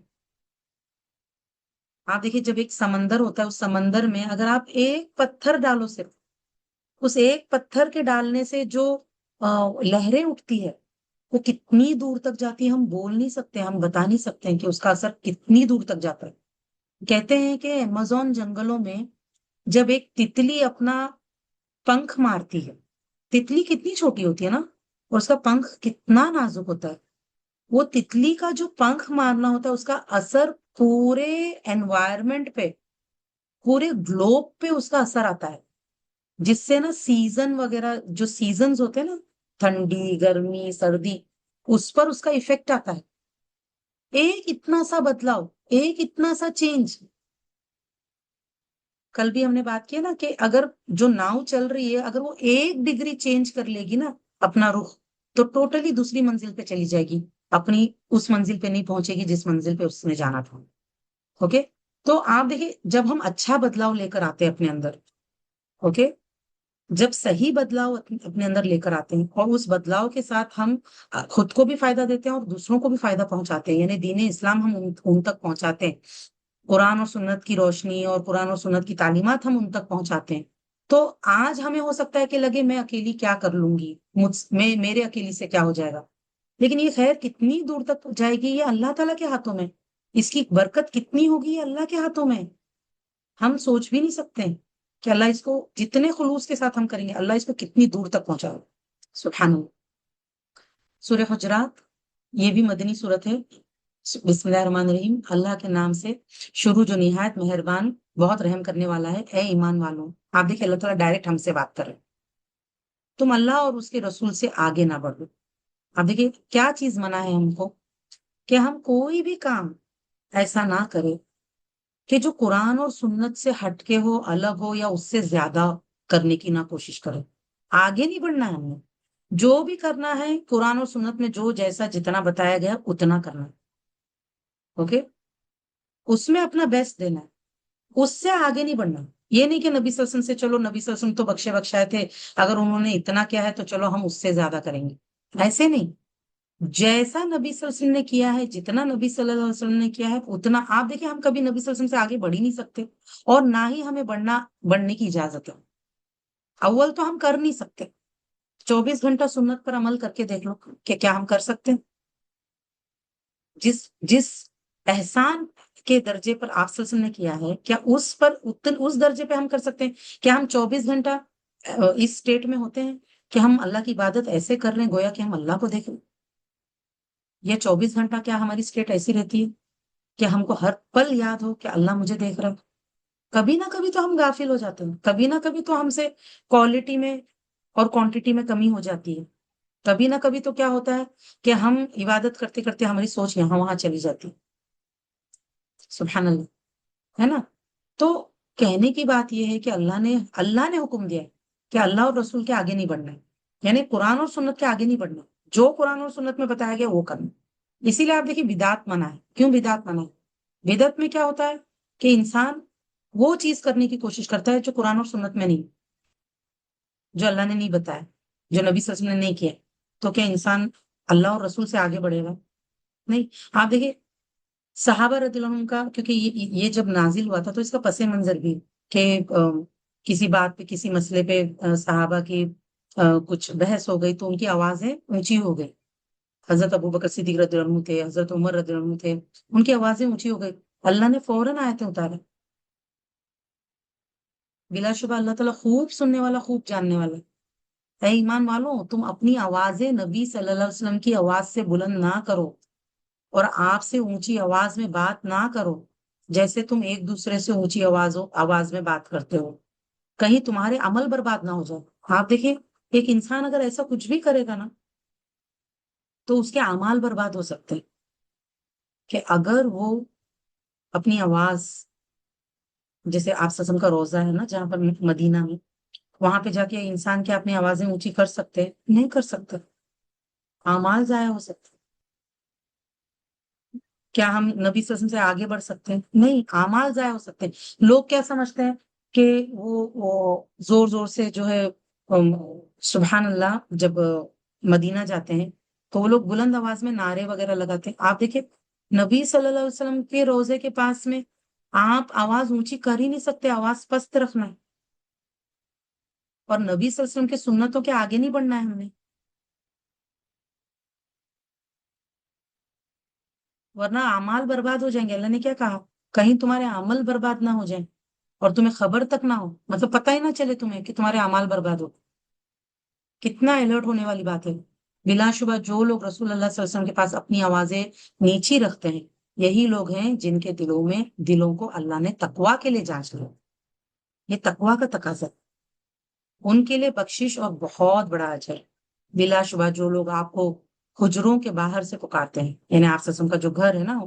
آپ دیکھیے جب ایک سمندر ہوتا ہے, اس سمندر میں اگر آپ ایک پتھر ڈالو, صرف اس ایک پتھر کے ڈالنے سے جو لہریں اٹھتی ہے وہ کتنی دور تک جاتی ہے, ہم بول نہیں سکتے, ہم بتا نہیں سکتے ہیں کہ اس کا اثر کتنی دور تک جاتا ہے. کہتے ہیں کہ ایمیزون جنگلوں میں جب ایک تتلی اپنا پنکھ مارتی ہے, تتلی کتنی چھوٹی ہوتی ہے نا, اور اس کا پنکھ کتنا نازک ہوتا ہے, وہ تتلی کا جو پنکھ مارنا ہوتا ہے اس کا اثر پورے انوائرمنٹ پہ, پورے گلوب پہ اس کا اثر آتا ہے, جس سے نا سیزن وغیرہ جو سیزنز ہوتے ہیں نا, ٹھنڈی گرمی سردی, اس پر اس کا ایفیکٹ آتا ہے. ایک اتنا سا بدلاؤ, ایک اتنا سا چینج. کل بھی ہم نے بات کی نا کہ اگر جو ناؤ چل رہی ہے اگر وہ 1 ڈگری چینج کر لے گی نا اپنا رخ, تو ٹوٹلی دوسری منزل پہ چلی جائے گی, اپنی اس منزل پہ نہیں پہنچے گی جس منزل پہ اس نے جانا تھا. اوکے, تو آپ دیکھیں جب ہم اچھا بدلاؤ لے کر آتے ہیں اپنے اندر, اوکے, جب صحیح بدلاؤ اپنے اندر لے کر آتے ہیں اور اس بدلاؤ کے ساتھ ہم خود کو بھی فائدہ دیتے ہیں اور دوسروں کو بھی فائدہ پہنچاتے ہیں، یعنی دین اسلام ہم ان تک پہنچاتے ہیں، قرآن اور سنت کی روشنی اور قرآن اور سنت کی تعلیمات ہم ان تک پہنچاتے ہیں، تو آج ہمیں ہو سکتا ہے کہ لگے میں اکیلی کیا کر لوں گی، میں میرے اکیلی سے کیا ہو جائے گا، لیکن یہ خیر کتنی دور تک جائے گی یہ اللہ تعالیٰ کے ہاتھوں میں، اس کی برکت کتنی ہوگی یہ اللہ کے ہاتھوں میں، ہم سوچ بھی نہیں سکتے کہ اللہ اس کو جتنے خلوص کے ساتھ ہم کریں گے اللہ اس کو کتنی دور تک پہنچائے۔ سبحان اللہ۔ سورہ حجرات یہ بھی مدنی صورت ہے۔ بسم اللہ الرحمن الرحیم، اللہ کے نام سے شروع جو نہایت مہربان بہت رحم کرنے والا ہے۔ اے ایمان والوں، آپ دیکھیں اللہ تعالیٰ ڈائریکٹ ہم سے بات کر رہے ہیں، تم اللہ اور اس کے رسول سے آگے نہ بڑھو۔ اب دیکھیں کیا چیز منع ہے ہم کو کہ ہم کوئی بھی کام ایسا نہ کرے کہ جو قرآن اور سنت سے ہٹ کے ہو، الگ ہو، یا اس سے زیادہ کرنے کی نہ کوشش کرے۔ آگے نہیں بڑھنا ہے ہم نے، جو بھی کرنا ہے قرآن اور سنت میں جو جیسا جتنا بتایا گیا اتنا کرنا ہے، اوکے، اس میں اپنا بیسٹ دینا ہے، اس سے آگے نہیں بڑھنا۔ یہ نہیں کہ نبی صلی اللہ علیہ وسلم سے چلو، نبی صلی اللہ علیہ وسلم تو بخشے بخشائے تھے، اگر انہوں نے اتنا کیا ہے تو چلو ہم اس سے زیادہ کریں گے، ایسے نہیں۔ جیسا نبی صلی اللہ علیہ وسلم نے کیا ہے، جتنا نبی صلی اللہ علیہ وسلم نے کیا ہے اتنا آپ دیکھیں، ہم کبھی نبی صلی اللہ علیہ وسلم سے آگے بڑھ ہی نہیں سکتے اور نہ ہی ہمیں بڑھنے کی اجازت ہے۔ اول تو ہم کر نہیں سکتے، 24 گھنٹہ سنت پر عمل کر کے دیکھ لو کہ کیا ہم کر سکتے ہیں؟ جس احسان کے درجے پر آپ صلی اللہ علیہ وسلم نے کیا ہے، کیا اس درجے پہ ہم کر سکتے ہیں؟ کیا ہم 24 گھنٹہ اس سٹیٹ میں ہوتے ہیں کہ ہم اللہ کی عبادت ایسے کر رہے ہیں گویا کہ ہم اللہ کو دیکھ رہے ہیں؟ یہ 24 گھنٹہ کیا ہماری سٹیٹ ایسی رہتی ہے کہ ہم کو ہر پل یاد ہو کہ اللہ مجھے دیکھ رہا ہے؟ کبھی نہ کبھی تو ہم غافل ہو جاتے ہیں، کبھی نہ کبھی تو ہم سے کوالٹی میں اور کوانٹٹی میں کمی ہو جاتی ہے، کبھی نہ کبھی تو کیا ہوتا ہے کہ ہم عبادت کرتے کرتے ہماری سوچ یہاں وہاں چلی جاتی ہے۔ سبحان اللہ، ہے نا؟ تو کہنے کی بات یہ ہے کہ اللہ نے حکم دیا ہے کہ اللہ اور رسول کے آگے نہیں بڑھنا ہے، یعنی قرآن اور سنت کے آگے نہیں بڑھنا، جو قرآن اور سنت میں بتایا گیا وہ کرنا۔ اسی لیے آپ دیکھیں بدعت منع ہے۔ کیوں بدعت منع ہے؟ بدعت میں کیا ہوتا ہے کہ انسان وہ چیز کرنے کی کوشش کرتا ہے جو قرآن اور سنت میں نہیں، جو اللہ نے نہیں بتایا، جو نبی صلی اللہ علیہ وسلم نے نہیں کیا، تو کیا انسان اللہ اور رسول سے آگے بڑھے گا؟ نہیں۔ آپ دیکھیں صحابہ رضی اللہ عنہم کا، کیونکہ یہ جب نازل ہوا تھا تو اس کا پس منظر بھی کہ کسی بات پہ، کسی مسئلے پہ صحابہ کی کچھ بحث ہو گئی تو ان کی آوازیں اونچی ہو گئی۔ حضرت ابو بکر صدیق رضی اللہ عنہ تھے، حضرت عمر رضی اللہ عنہ تھے، ان کی آوازیں اونچی ہو گئی، اللہ نے فوراً آیتیں اتارے۔ بلا شبہ اللہ تعالیٰ خوب سننے والا، خوب جاننے والا ہے۔ اے ایمان والوں، تم اپنی آوازیں نبی صلی اللہ علیہ وسلم کی آواز سے بلند نہ کرو اور آپ سے اونچی آواز میں بات نہ کرو جیسے تم ایک دوسرے سے اونچی آواز میں بات کرتے ہو، کہیں تمہارے عمل برباد نہ ہو جائے۔ آپ دیکھیں ایک انسان اگر ایسا کچھ بھی کرے گا نا تو اس کے اعمال برباد ہو سکتے ہیں، کہ اگر وہ اپنی آواز، جیسے آپ سسم کا روزہ ہے نا جہاں پر مدینہ میں، وہاں پہ جا کے انسان کیا اپنی آوازیں اونچی کر سکتے؟ نہیں کر سکتے، اعمال ضائع ہو سکتے۔ کیا ہم نبی صلی اللہ علیہ وسلم سے آگے بڑھ سکتے ہیں؟ نہیں، اعمال ضائع ہو سکتے ہیں۔ لوگ کیا سمجھتے ہیں کہ وہ زور زور سے جو ہے سبحان اللہ جب مدینہ جاتے ہیں تو وہ لوگ بلند آواز میں نعرے وغیرہ لگاتے ہیں۔ آپ دیکھیں نبی صلی اللہ علیہ وسلم کے روزے کے پاس میں آپ آواز اونچی کر ہی نہیں سکتے، آواز پست رکھنا ہے، اور نبی صلی اللہ علیہ وسلم کے سنتوں کے آگے نہیں بڑھنا ہے ہم نے، ورنہ اعمال برباد ہو جائیں گے۔ اللہ نے کیا کہا؟ کہیں تمہارے عمل برباد نہ ہو جائیں اور تمہیں خبر تک نہ ہو، مطلب پتہ ہی نہ چلے تمہیں کہ تمہارے اعمال برباد ہو۔ کتنا الرٹ ہونے والی بات ہے۔ بلا شبہ جو لوگ رسول اللہ صلی اللہ علیہ وسلم کے پاس اپنی آوازیں نیچی رکھتے ہیں یہی لوگ ہیں جن کے دلوں کو اللہ نے تقویٰ کے لیے جانچ لیا۔ یہ تقویٰ کا تقاضا ہے، ان کے لیے بخشش اور بہت بڑا اجر۔ بلا شبہ جو لوگ آپ کو حجروں کے باہر سے پکارتے ہیں، یعنی آپ سسم کا جو گھر ہے نا،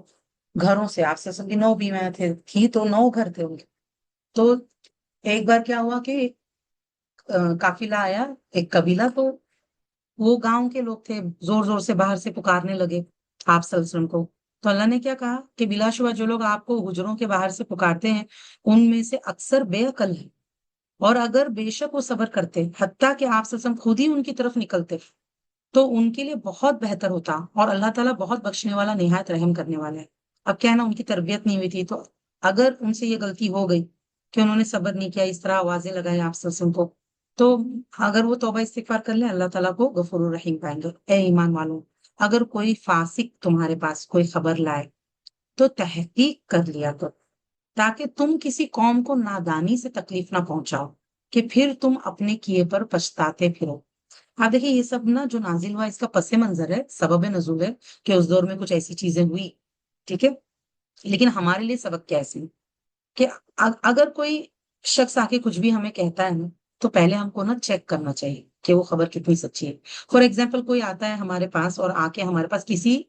گھروں سے آپ سسم کی 9 بیویاں تھی تو 9 گھر تھے ان کے، تو ایک بار کیا ہوا کہ قافلہ آیا، ایک قبیلہ، تو وہ گاؤں کے لوگ تھے، زور زور سے باہر سے پکارنے لگے آپ صلی اللہ علیہ وسلم کو۔ تو اللہ نے کیا کہا کہ بلا شبہ جو لوگ آپ کو حجروں کے باہر سے پکارتے ہیں ان میں سے اکثر بے عقل ہے، اور اگر بے شک وہ صبر کرتے، حتیٰ کہ آپ صلی اللہ علیہ وسلم خود ہی ان کی طرف نکلتے، تو ان کے لیے بہت بہتر ہوتا، اور اللہ تعالیٰ بہت بخشنے والا، نہایت رحم کرنے والا ہے۔ اب کیا ہے نا، ان کی تربیت نہیں ہوئی تھی، تو اگر ان سے یہ غلطی ہو گئی کہ انہوں نے صبر نہیں کیا، اس طرح آوازیں لگائیں آپ صلی اللہ علیہ وسلم کو، تو اگر وہ توبہ استغفار کر لیں، اللہ تعالیٰ کو غفور الرحیم پائیں گے۔ اے ایمان والوں، اگر کوئی فاسق تمہارے پاس کوئی خبر لائے تو تحقیق کر لیا کرو، تاکہ تم کسی قوم کو نادانی سے تکلیف نہ پہنچاؤ کہ پھر تم اپنے کیے پر پچھتاتے پھرو۔ آپ دیکھیں، یہ سب نا جو نازل ہوا، اس کا پس منظر ہے، سبب نزول ہے کہ اس دور میں کچھ ایسی چیزیں ہوئی، ٹھیک ہے؟ لیکن ہمارے لیے سبق کیا ہے اس میں، کہ اگر کوئی شخص آ کے کچھ بھی ہمیں کہتا ہے نا، تو پہلے ہم کو نا چیک کرنا چاہیے کہ وہ خبر کتنی سچی ہے۔ فار ایگزامپل، کوئی آتا ہے ہمارے پاس اور آ کے ہمارے پاس کسی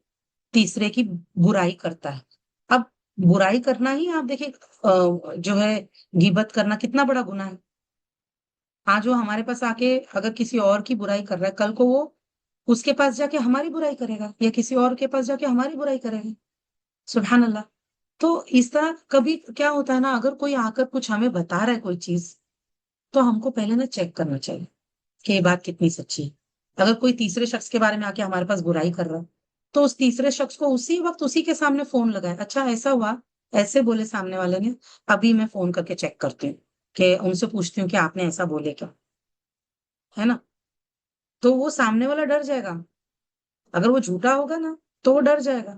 تیسرے کی برائی کرتا ہے۔ اب برائی کرنا ہی، آپ دیکھیں، جو ہے غیبت کرنا کتنا بڑا گناہ ہے۔ آج وہ ہمارے پاس آ کے اگر کسی اور کی برائی کر رہا ہے، کل کو وہ اس کے پاس جا کے ہماری برائی کرے گا، یا کسی اور کے پاس جا کے ہماری برائی کرے گا۔ سبحان اللہ۔ تو اس طرح کبھی کیا ہوتا ہے نا، اگر کوئی آ کر کچھ ہمیں بتا رہا ہے کوئی چیز، تو ہم کو پہلے نا چیک کرنا چاہیے کہ یہ بات کتنی سچی ہے۔ اگر کوئی تیسرے شخص کے بارے میں آ کے ہمارے پاس برائی کر رہا ہے، تو اس تیسرے شخص کو اسی وقت اسی کے سامنے فون لگائے، اچھا ایسا ہوا، ایسے بولے سامنے والے نے، ابھی میں فون کر کے چیک کرتی ہوں، کہ ان سے پوچھتی ہوں کہ آپ نے ایسا بولے کیا، ہے نا؟ تو وہ سامنے والا ڈر جائے گا، اگر وہ جھوٹا ہوگا نا تو وہ ڈر جائے گا،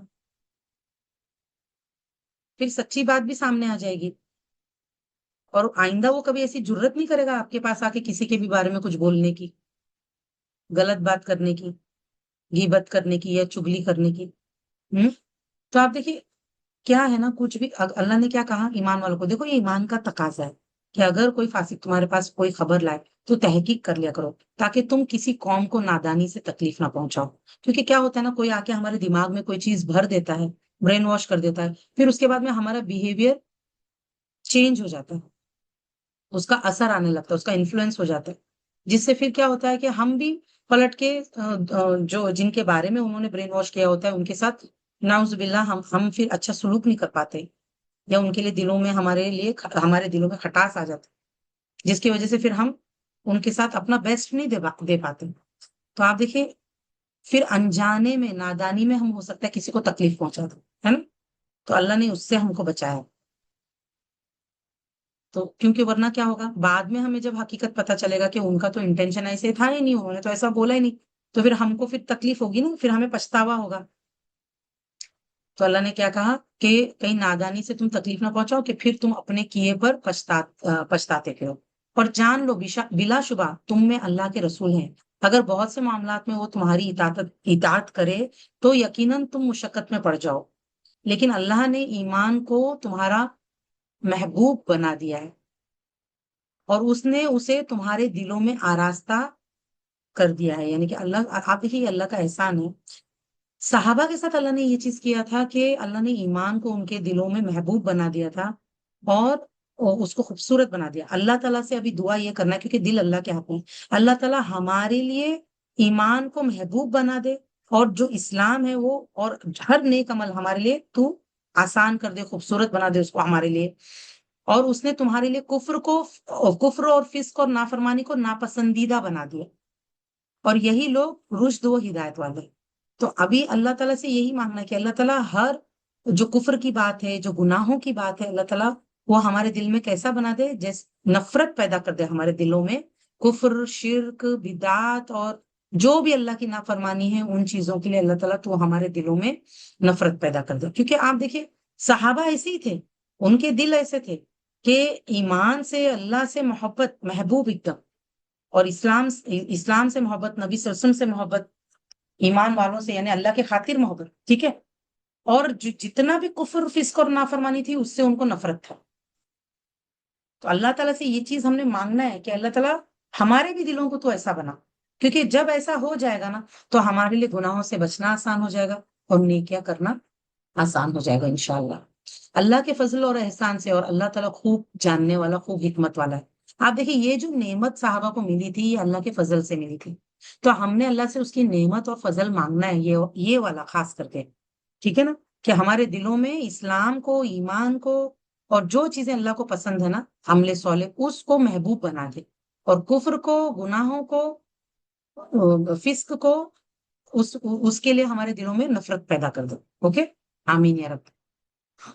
پھر سچی بات بھی سامنے آ جائے گی، اور آئندہ وہ کبھی ایسی جرت نہیں کرے گا آپ کے پاس آ کے کسی کے بھی بارے میں کچھ بولنے کی، غلط بات کرنے کی، غیبت کرنے کی، یا چگلی کرنے کی۔ تو آپ دیکھیے، کیا ہے نا، کچھ بھی اللہ نے کیا کہا ایمان والوں کو، دیکھو یہ ایمان کا تقاضا ہے کہ اگر کوئی فاسق تمہارے پاس کوئی خبر لائے تو تحقیق کر لیا کرو، تاکہ تم کسی قوم کو نادانی سے تکلیف نہ پہنچاؤ۔ کیونکہ کیا ہوتا ہے نا، کوئی آ کے ہمارے دماغ میں کوئی چیز بھر دیتا ہے، برین واش کر دیتا ہے، پھر اس کے بعد میں ہمارا بیہیویئر چینج ہو جاتا ہے، اس کا اثر آنے لگتا ہے، اس کا انفلوئنس ہو جاتا ہے، جس سے پھر کیا ہوتا ہے کہ ہم بھی پلٹ کے جو جن کے بارے میں انہوں نے برین واش کیا ہوتا ہے ان کے ساتھ نعوذ باللہ ہم پھر اچھا سلوک نہیں کر پاتے، یا ان کے لیے دلوں میں ہمارے دلوں میں کھٹاس آ جاتی، جس کی وجہ سے پھر ہم ان کے ساتھ اپنا بیسٹ نہیں دے پاتے۔ تو آپ دیکھیں، پھر انجانے میں، نادانی میں ہم ہو سکتا ہے کسی کو تکلیف پہنچا دو، ہے نا؟ تو اللہ نے اس سے ہم کو بچایا۔ تو کیونکہ ورنہ کیا ہوگا، بعد میں ہمیں جب حقیقت پتہ چلے گا کہ ان کا تو انٹینشن ایسے تھا ہی نہیں، انہوں نے تو ایسا بولا ہی نہیں، تو پھر ہم کو پھر تکلیف ہوگی نا، پھر ہمیں پچھتاوا ہوگا۔ تو اللہ نے کیا کہا کہ کہیں نادانی سے تم تکلیف نہ پہنچاؤ کہ پھر تم اپنے کیے پر پچھتاتے پھرو، اور جان لو بلا شبہ تم میں اللہ کے رسول ہیں۔ اگر بہت سے معاملات میں وہ تمہاری اطاعت کرے تو یقیناً تم مشقت میں پڑ جاؤ، لیکن اللہ نے ایمان کو تمہارا محبوب بنا دیا ہے، اور اس نے اسے تمہارے دلوں میں آراستہ کر دیا ہے، یعنی کہ اللہ، آپ دیکھیے، یہ اللہ کا احسان ہے۔ صحابہ کے ساتھ اللہ نے یہ چیز کیا تھا کہ اللہ نے ایمان کو ان کے دلوں میں محبوب بنا دیا تھا، اور اس کو خوبصورت بنا دیا۔ اللہ تعالیٰ سے ابھی دعا یہ کرنا ہے، کیونکہ دل اللہ کے ہاتھ میں، اللہ تعالیٰ ہمارے لیے ایمان کو محبوب بنا دے، اور جو اسلام ہے وہ، اور ہر نیک عمل ہمارے لیے تو آسان کر دے، خوبصورت بنا دے اس کو ہمارے لیے، اور اس نے تمہارے لیے کفر اور فسق اور نافرمانی کو ناپسندیدہ بنا دیا، اور یہی لوگ رشد و ہدایت والے۔ تو ابھی اللہ تعالیٰ سے یہی مانگنا ہے کہ اللہ تعالیٰ ہر جو کفر کی بات ہے، جو گناہوں کی بات ہے، اللہ تعالیٰ وہ ہمارے دل میں کیسا بنا دے، جیسے نفرت پیدا کر دے ہمارے دلوں میں، کفر، شرک، بدعات، اور جو بھی اللہ کی نافرمانی ہے ان چیزوں کے لیے اللہ تعالیٰ تو ہمارے دلوں میں نفرت پیدا کر دے۔ کیونکہ آپ دیکھیں، صحابہ ایسے ہی تھے، ان کے دل ایسے تھے کہ ایمان سے، اللہ سے محبت، محبوب ایک دم، اور اسلام سے محبت، نبی صلی اللہ علیہ وسلم سے محبت، ایمان والوں سے یعنی اللہ کے خاطر محبت، ٹھیک ہے، اور جتنا بھی کفر، فسق اور نافرمانی تھی اس سے ان کو نفرت تھا۔ تو اللہ تعالیٰ سے یہ چیز ہم نے مانگنا ہے کہ اللہ تعالیٰ ہمارے بھی دلوں کو تو ایسا بنا، کیونکہ جب ایسا ہو جائے گا نا تو ہمارے لیے گناہوں سے بچنا آسان ہو جائے گا، اور نیکیاں کرنا آسان ہو جائے گا انشاءاللہ، اللہ کے فضل اور احسان سے۔ اور اللہ تعالیٰ خوب جاننے والا، خوب حکمت والا ہے۔ آپ دیکھیں، یہ جو نعمت صحابہ کو ملی تھی، یہ اللہ کے فضل سے ملی تھی، تو ہم نے اللہ سے اس کی نعمت اور فضل مانگنا ہے، یہ والا خاص کر کے، ٹھیک ہے نا، کہ ہمارے دلوں میں اسلام کو، ایمان کو، اور جو چیزیں اللہ کو پسند ہے نا عمل صالح اس کو محبوب بنا دے، اور کفر کو، گناہوں کو، فسق کو، اس کے لیے ہمارے دلوں میں نفرت پیدا کر دو. اوکے، آمین یا رب.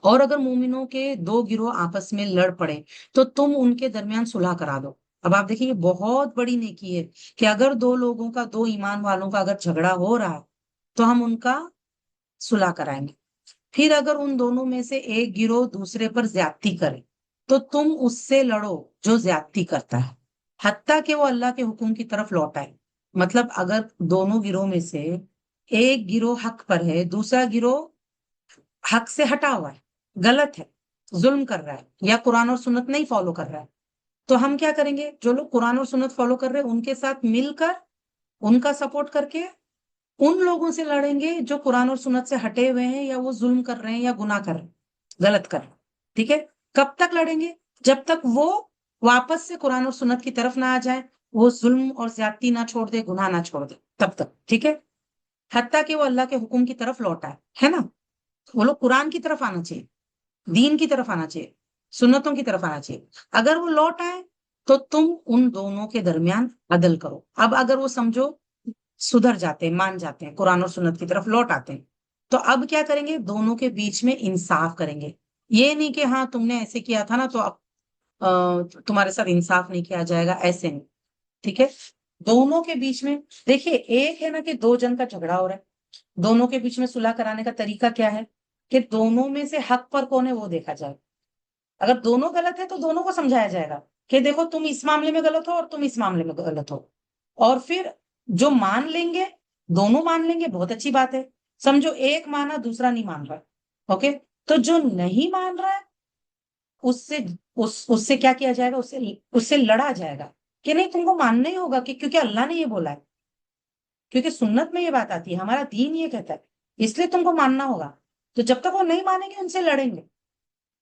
اور اگر مومنوں کے دو گروہ آپس میں لڑ پڑے تو تم ان کے درمیان صلح کرا دو. اب آپ دیکھیں یہ بہت بڑی نیکی ہے کہ اگر دو لوگوں کا، دو ایمان والوں کا اگر جھگڑا ہو رہا ہے تو ہم ان کا صلح کرائیں گے. پھر اگر ان دونوں میں سے ایک گروہ دوسرے پر زیادتی کرے تو تم اس سے لڑو جو زیادتی کرتا ہے، حتیٰ کہ وہ اللہ کے حکم کی طرف لوٹ آئے. مطلب اگر دونوں گروہ میں سے ایک گروہ حق پر ہے، دوسرا گروہ حق سے ہٹا ہوا ہے، غلط ہے، ظلم کر رہا ہے یا قرآن اور سنت نہیں فالو کر رہا ہے، تو ہم کیا کریں گے؟ جو لوگ قرآن اور سنت فالو کر رہے ہیں ان کے ساتھ مل کر، ان کا سپورٹ کر کے ان لوگوں سے لڑیں گے جو قرآن اور سنت سے ہٹے ہوئے ہیں یا وہ ظلم کر رہے ہیں یا گناہ کر رہے ہیں، غلط کر رہے ہیں. ٹھیک ہے؟ کب تک لڑیں گے؟ جب تک وہ واپس سے قرآن اور سنت کی طرف نہ آ جائے، وہ ظلم اور زیادتی نہ چھوڑ دے، گناہ نہ چھوڑ دے، تب تک. ٹھیک ہے؟ حتیٰ کہ وہ اللہ کے حکم کی طرف لوٹا ہے نا. وہ لوگ قرآن کی طرف آنا چاہیے، دین کی طرف آنا چاہیے، سنتوں کی طرف آنا چاہیے. اگر وہ لوٹ آئے تو تم ان دونوں کے درمیان عدل کرو. اب اگر وہ سمجھو سدھر جاتے ہیں، مان جاتے ہیں، قرآن اور سنت کی طرف لوٹ آتے ہیں، تو اب کیا کریں گے؟ دونوں کے بیچ میں انصاف کریں گے. یہ نہیں کہ ہاں تم نے ایسے کیا تھا نا تو اب تمہارے ساتھ انصاف نہیں کیا جائے گا، ایسے نہیں. ٹھیک ہے؟ دونوں کے بیچ میں دیکھیے، ایک ہے نا کہ دو جن کا جھگڑا ہو رہا ہے، دونوں کے بیچ میں صلح کرانے کا طریقہ کیا ہے کہ دونوں میں سے حق پر کون ہے وہ دیکھا جائے. اگر دونوں غلط ہے تو دونوں کو سمجھایا جائے گا کہ دیکھو تم اس معاملے میں غلط ہو اور تم اس معاملے میں غلط ہو. اور پھر جو مان لیں گے، دونوں مان لیں گے، بہت اچھی بات ہے. سمجھو ایک مانا دوسرا نہیں مان رہا، اوکے، تو جو نہیں مان رہا ہے اس سے کیا کیا جائے گا؟ اس سے لڑا جائے گا کہ نہیں تم کو ماننا ہی ہوگا، کہ کیونکہ اللہ نے یہ بولا ہے، کیونکہ سنت میں یہ بات آتی ہے، ہمارا دین یہ کہتا ہے، اس لیے تم کو ماننا ہوگا. تو جب تک وہ نہیں مانیں گے ان سے لڑیں گے،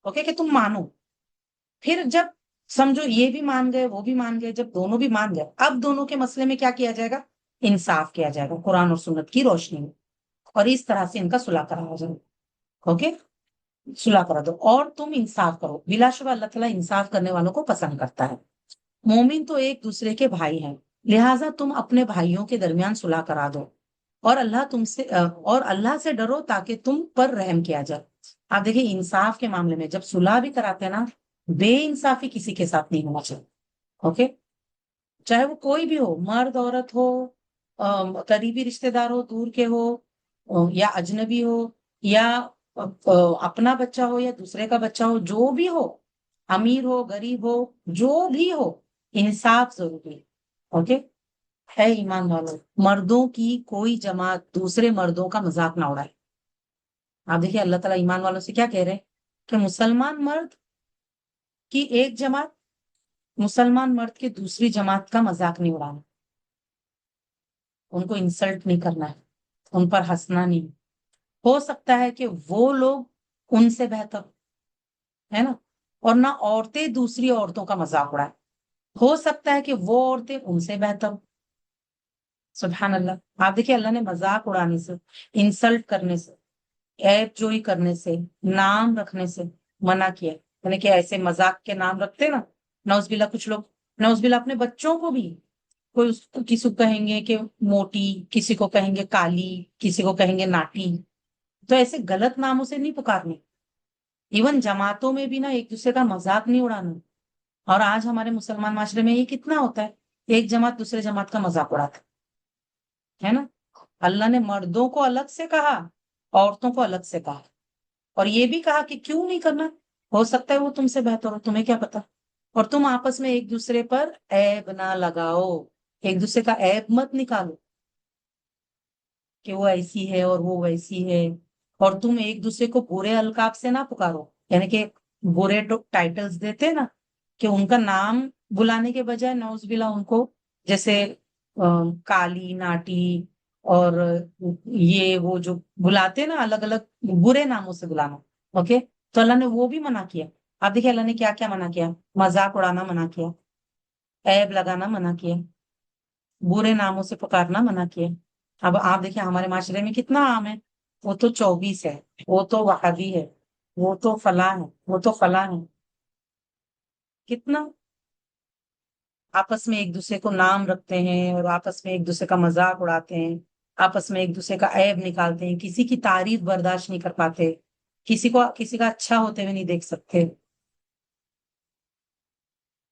اوکے، کہ تم مانو. پھر جب سمجھو یہ بھی مان گئے وہ بھی مان گئے، جب دونوں بھی مان گئے، اب دونوں کے مسئلے میں کیا کیا جائے گا؟ انصاف کیا جائے گا قرآن اور سنت کی روشنی میں، اور اس طرح سے ان کا صلح کرایا جائے گا. اوکے، صلح کرا دو اور تم انصاف کرو. بلا شبہ اللہ تعالیٰ انصاف کرنے والوں کو پسند کرتا ہے. مومن تو ایک دوسرے کے بھائی ہیں، لہٰذا تم اپنے بھائیوں کے درمیان صلح کرا دو، اور اللہ سے ڈرو تاکہ تم پر رحم کیا جائے. آپ دیکھیں انصاف کے معاملے میں جب صلح بھی کراتے ہیں نا، بے انصافی کسی کے ساتھ نہیں ہونا چاہیے. اوکے، چاہے وہ کوئی بھی ہو، مرد عورت ہو، قریبی رشتے دار ہو، دور کے ہو، یا اجنبی ہو، یا اپنا بچہ ہو یا دوسرے کا بچہ ہو، جو بھی ہو، امیر ہو غریب ہو، جو بھی ہو، انصاف ضروری ہے. اوکے، ہے ایمان والوں، مردوں کی کوئی جماعت دوسرے مردوں کا مذاق نہ اڑائے. آپ دیکھیے اللہ تعالیٰ ایمان والوں سے کیا کہہ رہے ہیں کہ مسلمان مرد کی ایک جماعت مسلمان مرد کے دوسری جماعت کا مذاق نہیں اڑانا، ان کو انسلٹ نہیں کرنا ہے، ان پر ہنسنا نہیں. ہو سکتا ہے کہ وہ لوگ ان سے بہتر ہے نا، اور نہ عورتیں دوسری عورتوں کا مذاق اڑائے. ہو سکتا ہے کہ وہ عورتیں ان سے بہتر. سبحان اللہ. آپ دیکھیے اللہ نے مذاق اڑانے سے، انسلٹ کرنے سے، عیب جوئی کرنے سے، نام رکھنے سے منع کیا. یعنی کہ ایسے مذاق کے نام رکھتے نا، نعوذ باللہ کچھ لوگ، نعوذ باللہ اپنے بچوں کو بھی، کوئی کسی کو کہیں گے کہ موٹی، کسی کو کہیں گے کالی، کسی کو کہیں گے ناٹی. تو ایسے غلط ناموں سے نہیں پکارنے. ایون جماعتوں میں بھی نا ایک دوسرے کا مذاق نہیں اڑانا. اور آج ہمارے مسلمان معاشرے میں یہ کتنا ہوتا ہے، ایک جماعت دوسرے جماعت کا مذاق اڑاتا ہے نا. اللہ نے مردوں کو الگ سے کہا، عورتوں کو الگ سے کہا، اور یہ بھی کہا کہ کیوں نہیں کرنا، ہو سکتا ہے وہ تم سے بہتر ہو، تمہیں کیا پتا. اور تم آپس میں ایک دوسرے پر عیب نہ لگاؤ، ایک دوسرے کا عیب مت نکالو کہ وہ ایسی ہے اور وہ ویسی ہے. اور تم ایک دوسرے کو برے القاب سے نہ پکارو، یعنی کہ برے ٹائٹلز دیتے نا، کہ ان کا نام بلانے کے بجائے نعوذ باللہ ان کو جیسے کالی، ناٹی، اور یہ وہ جو بلاتے نا الگ الگ برے ناموں سے بلانا. اوکے، تو اللہ نے وہ بھی منع کیا. آپ دیکھیں اللہ نے کیا کیا منع کیا؟ مذاق اڑانا منع کیا، عیب لگانا منع کیا، برے ناموں سے پکارنا منع کیا. اب آپ دیکھیں ہمارے معاشرے میں کتنا عام ہے، وہ تو 24 ہے، وہ تو وہابی ہے، وہ تو فلاں ہے، وہ تو فلاں ہے، کتنا آپس میں ایک دوسرے کو نام رکھتے ہیں اور آپس میں ایک دوسرے کا مذاق اڑاتے ہیں، آپس میں ایک دوسرے کا عیب نکالتے ہیں، کسی کی تعریف برداشت نہیں کر پاتے، کسی کو کسی کا اچھا ہوتے ہوئے نہیں دیکھ سکتے.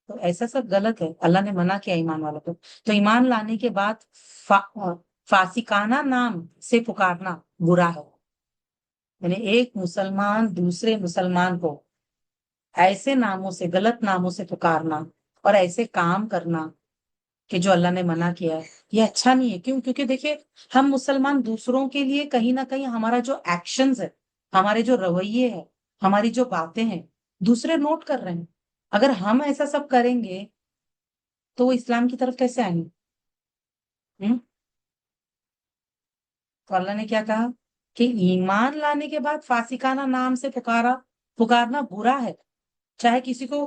تو ایسا سب غلط ہے، اللہ نے منع کیا ایمان والوں کو. تو ایمان لانے کے بعد فا, فاسقانہ نام سے پکارنا برا ہے. یعنی ایک مسلمان دوسرے مسلمان کو ایسے ناموں سے، غلط ناموں سے پکارنا اور ایسے کام کرنا کہ جو اللہ نے منع کیا ہے، یہ اچھا نہیں ہے. کیوں؟ کیونکہ دیکھیے، ہم مسلمان دوسروں کے لیے کہیں نہ کہیں ہمارا جو ایکشنز ہے، ہمارے جو رویے ہیں، ہماری جو باتیں ہیں، دوسرے نوٹ کر رہے ہیں. اگر ہم ایسا سب کریں گے تو وہ اسلام کی طرف کیسے آئیں گے؟ ہم؟ تو اللہ نے کیا کہا کہ ایمان لانے کے بعد فاسقانہ نام سے پکارنا برا ہے. چاہے کسی کو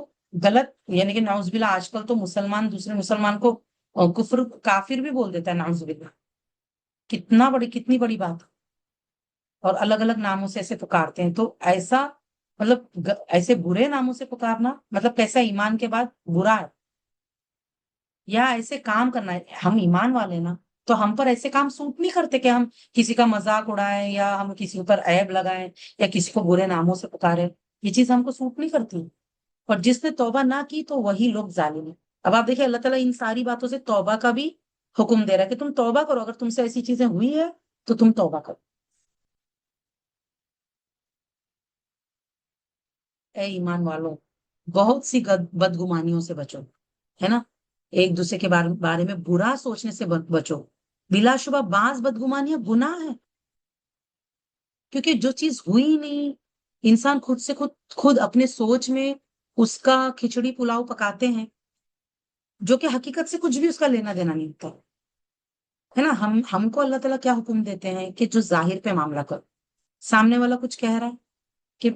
غلط، یعنی کہ نعوذ باللہ آج کل تو مسلمان دوسرے مسلمان کو کفر کافر بھی بول دیتا ہے، نعوذ باللہ. کتنی بڑی بات. اور الگ الگ ناموں سے ایسے پکارتے ہیں. تو ایسا مطلب ایسے برے ناموں سے پکارنا مطلب کیسا ایمان کے بعد برا ہے. یا ایسے کام کرنا ہے، ہم ایمان والے نا، تو ہم پر ایسے کام سوٹ نہیں کرتے کہ ہم کسی کا مذاق اڑائیں یا ہم کسی پر عیب لگائیں یا کسی کو برے ناموں سے پکارے. یہ چیز ہم کو سوٹ نہیں کرتی. اور جس نے توبہ نہ کی تو وہی لوگ ظالم ہیں. اب آپ دیکھیں، اللہ تعالیٰ ان ساری باتوں سے توبہ کا بھی حکم دے رہا ہے کہ تم توبہ کرو. اگر تم سے ایسی چیزیں ہوئی ہے تو تم توبہ کرو. اے ایمان والوں، بہت سی بدگمانیوں سے بچو، ہے نا. ایک دوسرے کے بارے میں برا سوچنے سے بچو. بلا شبہ بعض بدگمانیاں گناہ ہے، کیونکہ جو چیز ہوئی نہیں، انسان خود سے خود اپنے سوچ میں اس کا کھچڑی پلاؤ پکاتے ہیں، جو کہ حقیقت سے کچھ بھی اس کا لینا دینا نہیں ہوتا. ہے نا. ہم کو اللہ تعالیٰ کیا حکم دیتے ہیں کہ جو ظاہر پہ معاملہ کرو. سامنے والا کچھ کہہ رہا ہے کہ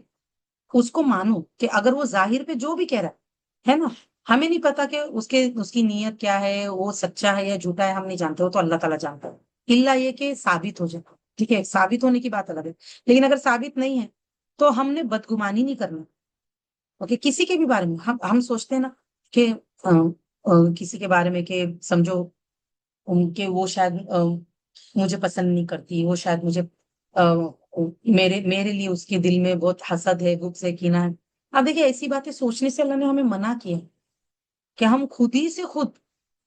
اس کو مانو، کہ اگر وہ ظاہر پہ جو بھی کہہ رہا ہے نا، ہمیں نہیں پتا کہ اس کی نیت کیا ہے، وہ سچا ہے یا جھوٹا ہے، ہم نہیں جانتے، وہ تو اللہ تعالیٰ جانتا ہے. الا یہ کہ ثابت ہو جائے. ٹھیک ہے، ثابت ہونے کی بات الگ ہے. لیکن اگر ثابت نہیں ہے تو ہم نے بدگمانی نہیں کرنا. اوکے، کسی کے بھی بارے میں ہم سوچتے ہیں نا کہ کسی کے بارے میں کہ سمجھو کہ وہ شاید مجھے پسند نہیں کرتی، وہ شاید مجھے میرے لیے اس کے دل میں بہت حسد ہے، غصہ ہے، کینہ ہے. اب دیکھیے، ایسی باتیں سوچنے سے اللہ نے ہمیں منع کیا کہ ہم خود ہی سے خود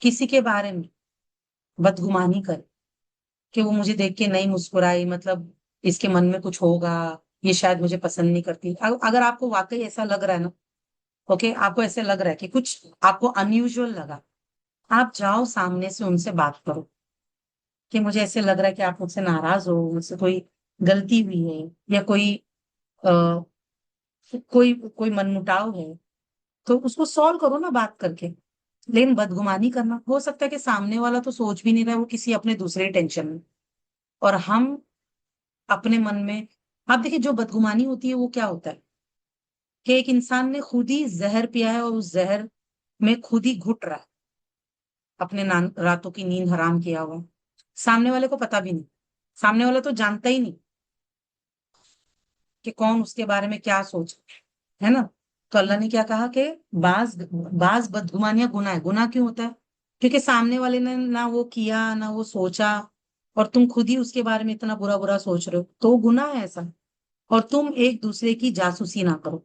کسی کے بارے میں بدگمانی کریں کہ وہ مجھے دیکھ کے نہیں مسکرائی، مطلب اس کے من میں کچھ ہوگا، یہ شاید مجھے پسند نہیں کرتی. اگر آپ کو واقعی ایسا لگ رہا ہے نا، اوکے، آپ کو ایسے لگ رہا ہے کہ کچھ آپ کو انیوژل لگا، آپ جاؤ سامنے سے ان سے بات کرو کہ مجھے ایسے لگ رہا ہے کہ آپ مجھ سے ناراض ہو، مجھ سے کوئی غلطی ہوئی ہے یا کوئی من مٹاؤ ہے. تو اس کو سالو کرو نا بات کر کے. لیکن بدگمانی کرنا، ہو سکتا ہے کہ سامنے والا تو سوچ بھی نہیں رہا ہے، وہ کسی اپنے دوسرے ٹینشن میں، اور ہم اپنے من میں. آپ دیکھیں، جو بدگمانی ہوتی ہے وہ کیا ہوتا ہے کہ ایک انسان نے خود ہی زہر پیا ہے اور اس زہر میں خود ہی گھٹ رہا ہے، اپنے راتوں کی نیند حرام کیا ہوا. سامنے والے کو پتا بھی نہیں، سامنے والا تو جانتا ہی نہیں کہ کون اس کے بارے میں کیا سوچ، ہے نا. تو اللہ نے کیا کہا کہ بعض بدگمانیاں گناہ ہے. گناہ کیوں ہوتا ہے؟ کیونکہ سامنے والے نے نہ وہ کیا نہ وہ سوچا، اور تم خود ہی اس کے بارے میں اتنا برا برا سوچ رہے ہو، تو وہ گناہ ہے ایسا. اور تم ایک دوسرے کی جاسوسی نہ کرو.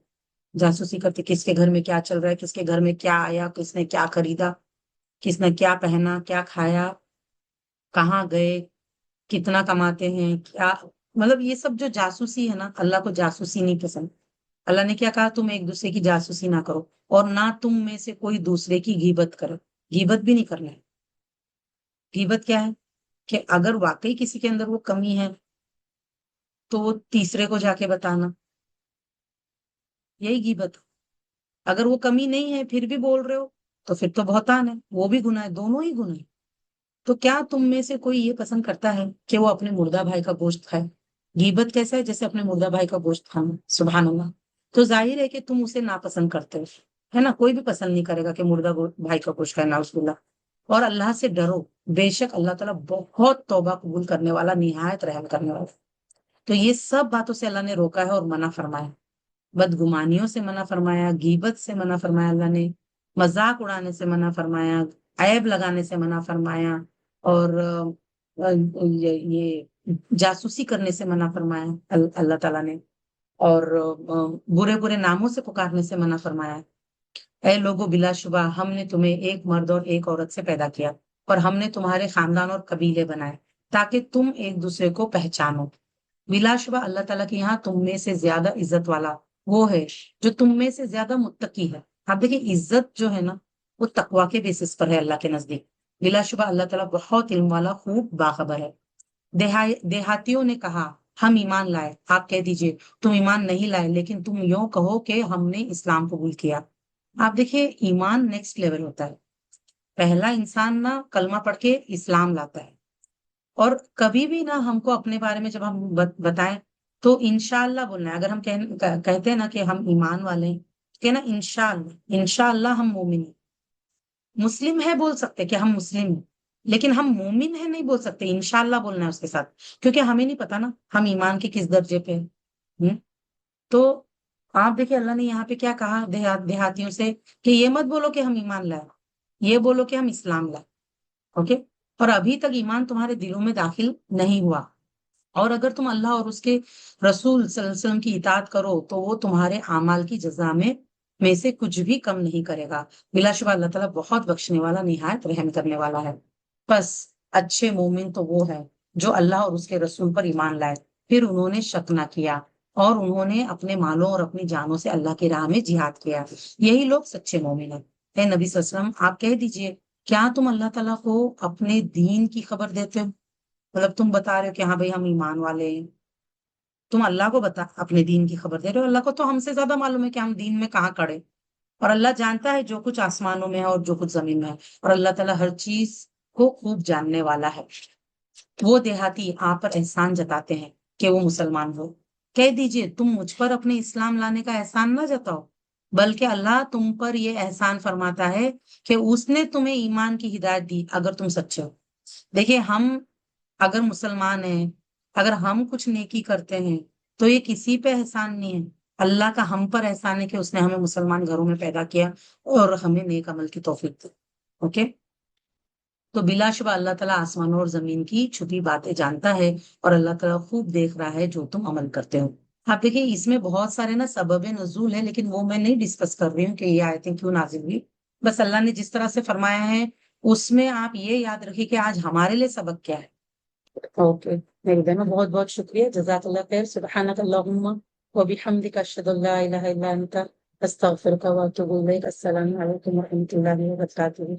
جاسوسی کرتے کس کے گھر میں کیا چل رہا ہے، کس کے گھر میں کیا آیا، کس نے کیا خریدا، کس نے کیا پہنا، کیا کھایا، کہاں گئے، کتنا کماتے ہیں، کیا. مطلب یہ سب جو جاسوسی ہے نا، اللہ کو جاسوسی نہیں پسند. اللہ نے کیا کہا؟ تم ایک دوسرے کی جاسوسی نہ کرو، اور نہ تم میں سے کوئی دوسرے کی غیبت کرو. غیبت بھی نہیں کرنا ہے. غیبت کیا ہے کہ اگر واقعی کسی کے اندر وہ کمی ہے تو وہ تیسرے کو جا کے بتانا، یہی غیبت. اگر وہ کمی نہیں ہے پھر بھی بول رہے ہو تو پھر تو بہتان ہے، وہ بھی گناہ ہے، دونوں ہی گناہ ہے. تو کیا تم میں سے کوئی یہ پسند کرتا ہے کہ وہ اپنے مردہ بھائی کا گوشت کھائے؟ غیبت کیسا ہے؟ جیسے اپنے مردہ بھائی کا گوشت کھانا. سبحان اللہ. تو ظاہر ہے کہ تم اسے ناپسند کرتے ہو، ہے نا. کوئی بھی پسند نہیں کرے گا کہ مردہ بھائی کا گوشت کھائے، نعوذ باللہ. اور اللہ سے ڈرو، بے شک اللہ تعالیٰ بہت توبہ قبول کرنے والا، نہایت رحم کرنے والا. تو یہ سب باتوں سے اللہ نے روکا ہے اور منع فرمایا ہے. بدگمانیوں سے منع فرمایا، غیبت سے منع فرمایا اللہ نے، مذاق اڑانے سے منع فرمایا، عیب لگانے سے منع فرمایا، اور یہ جاسوسی کرنے سے منع فرمایا اللہ تعالیٰ نے، اور برے برے ناموں سے پکارنے سے منع فرمایا۔ اے لوگوں، بلا شبہ ہم نے تمہیں ایک مرد اور ایک عورت سے پیدا کیا، اور ہم نے تمہارے خاندان اور قبیلے بنائے تاکہ تم ایک دوسرے کو پہچانو۔ بلا شبہ اللہ تعالیٰ کے یہاں تم میں سے زیادہ عزت والا وہ ہے جو تم میں سے زیادہ متقی ہے۔ آپ دیکھیں عزت جو ہے نا وہ تقوی کے بیسس پر ہے اللہ کے نزدیک۔ بلا شبہ اللہ تعالیٰ بہت علم والا، خوب باخبر ہے۔ دیہاتیوں نے کہا ہم ایمان لائے، آپ کہہ دیجئے تم ایمان نہیں لائے، لیکن تم یوں کہو کہ ہم نے اسلام قبول کیا۔ آپ دیکھیے ایمان نیکسٹ لیول ہوتا ہے۔ پہلا انسان نا کلمہ پڑھ کے اسلام لاتا ہے، اور کبھی بھی نا ہم کو اپنے بارے میں جب ہم بتائیں تو انشاءاللہ بولنا ہے۔ اگر ہم کہتے ہیں نا کہ ہم ایمان والے ہیں، کہنا انشاءاللہ، انشاءاللہ ہم مومن ہیں۔ مسلم ہے بول سکتے کہ ہم مسلم ہیں، لیکن ہم مومن ہیں نہیں بول سکتے، انشاءاللہ بولنا ہے اس کے ساتھ، کیونکہ ہمیں نہیں پتا نا ہم ایمان کے کس درجے پہ ہیں۔ تو آپ دیکھیں اللہ نے یہاں پہ کیا کہا دیہاتیوں سے کہ یہ مت بولو کہ ہم ایمان لائے، یہ بولو کہ ہم اسلام لائے۔ اوکے، اور ابھی تک ایمان تمہارے دلوں میں داخل نہیں ہوا، اور اگر تم اللہ اور اس کے رسول صلی اللہ علیہ وسلم کی اطاعت کرو تو وہ تمہارے اعمال کی جزا میں سے کچھ بھی کم نہیں کرے گا۔ بلا شبہ اللہ تعالیٰ بہت بخشنے والا، نہایت رحم کرنے والا ہے۔ بس اچھے مومن تو وہ ہے جو اللہ اور اس کے رسول پر ایمان لائے، پھر انہوں نے شک نہ کیا، اور انہوں نے اپنے مالوں اور اپنی جانوں سے اللہ کی راہ میں جہاد کیا۔ یہی لوگ سچے مومن ہیں۔ اے نبی صلی اللہ علیہ وسلم آپ کہہ دیجئے کیا تم اللہ تعالیٰ کو اپنے دین کی خبر دیتے ہو؟ مطلب تم بتا رہے ہو کہ ہاں بھائی ہم ایمان والے ہیں، تم اللہ کو اپنے دین کی خبر دے رہے ہو۔ اللہ کو تو ہم سے زیادہ معلوم ہے کہ ہم دین میں کہاں کھڑے، اور اللہ جانتا ہے جو کچھ آسمانوں میں ہے اور جو کچھ زمین میں ہے، اور اللہ تعالیٰ ہر چیز کو خوب جاننے والا ہے۔ وہ دیہاتی آپ پر احسان جتاتے ہیں کہ وہ مسلمان ہو، کہہ دیجئے تم مجھ پر اپنے اسلام لانے کا احسان نہ جتاؤ، بلکہ اللہ تم پر یہ احسان فرماتا ہے کہ اس نے تمہیں ایمان کی ہدایت دی اگر تم سچے ہو۔ دیکھیے ہم اگر مسلمان ہیں، اگر ہم کچھ نیکی کرتے ہیں تو یہ کسی پہ احسان نہیں ہے، اللہ کا ہم پر احسان ہے کہ اس نے ہمیں مسلمان گھروں میں پیدا کیا اور ہمیں نیک عمل کی توفیق دی۔ اوکے، تو بلا شبہ اللہ تعالیٰ آسمانوں اور زمین کی چھپی باتیں جانتا ہے، اور اللہ تعالیٰ خوب دیکھ رہا ہے جو تم عمل کرتے ہو۔ آپ دیکھیں اس میں بہت سارے نا سبب نزول ہے، لیکن وہ میں نہیں ڈسکس کر رہی ہوں کہ یہ آیتیں کیوں نازل ہوئی۔ بس اللہ نے جس طرح سے فرمایا ہے اس میں آپ یہ یاد رکھیے کہ آج ہمارے لیے سبق کیا ہے۔ اوکے میری بہنوں، بہت بہت شکریہ، جزاک اللہ خیر، سبحانک اللہم وبحمدک، اشہد ان لا الہ الا انت، استغفرک واتوب الیک۔ السلام علیکم ورحمۃ اللہ وبرکاتہ۔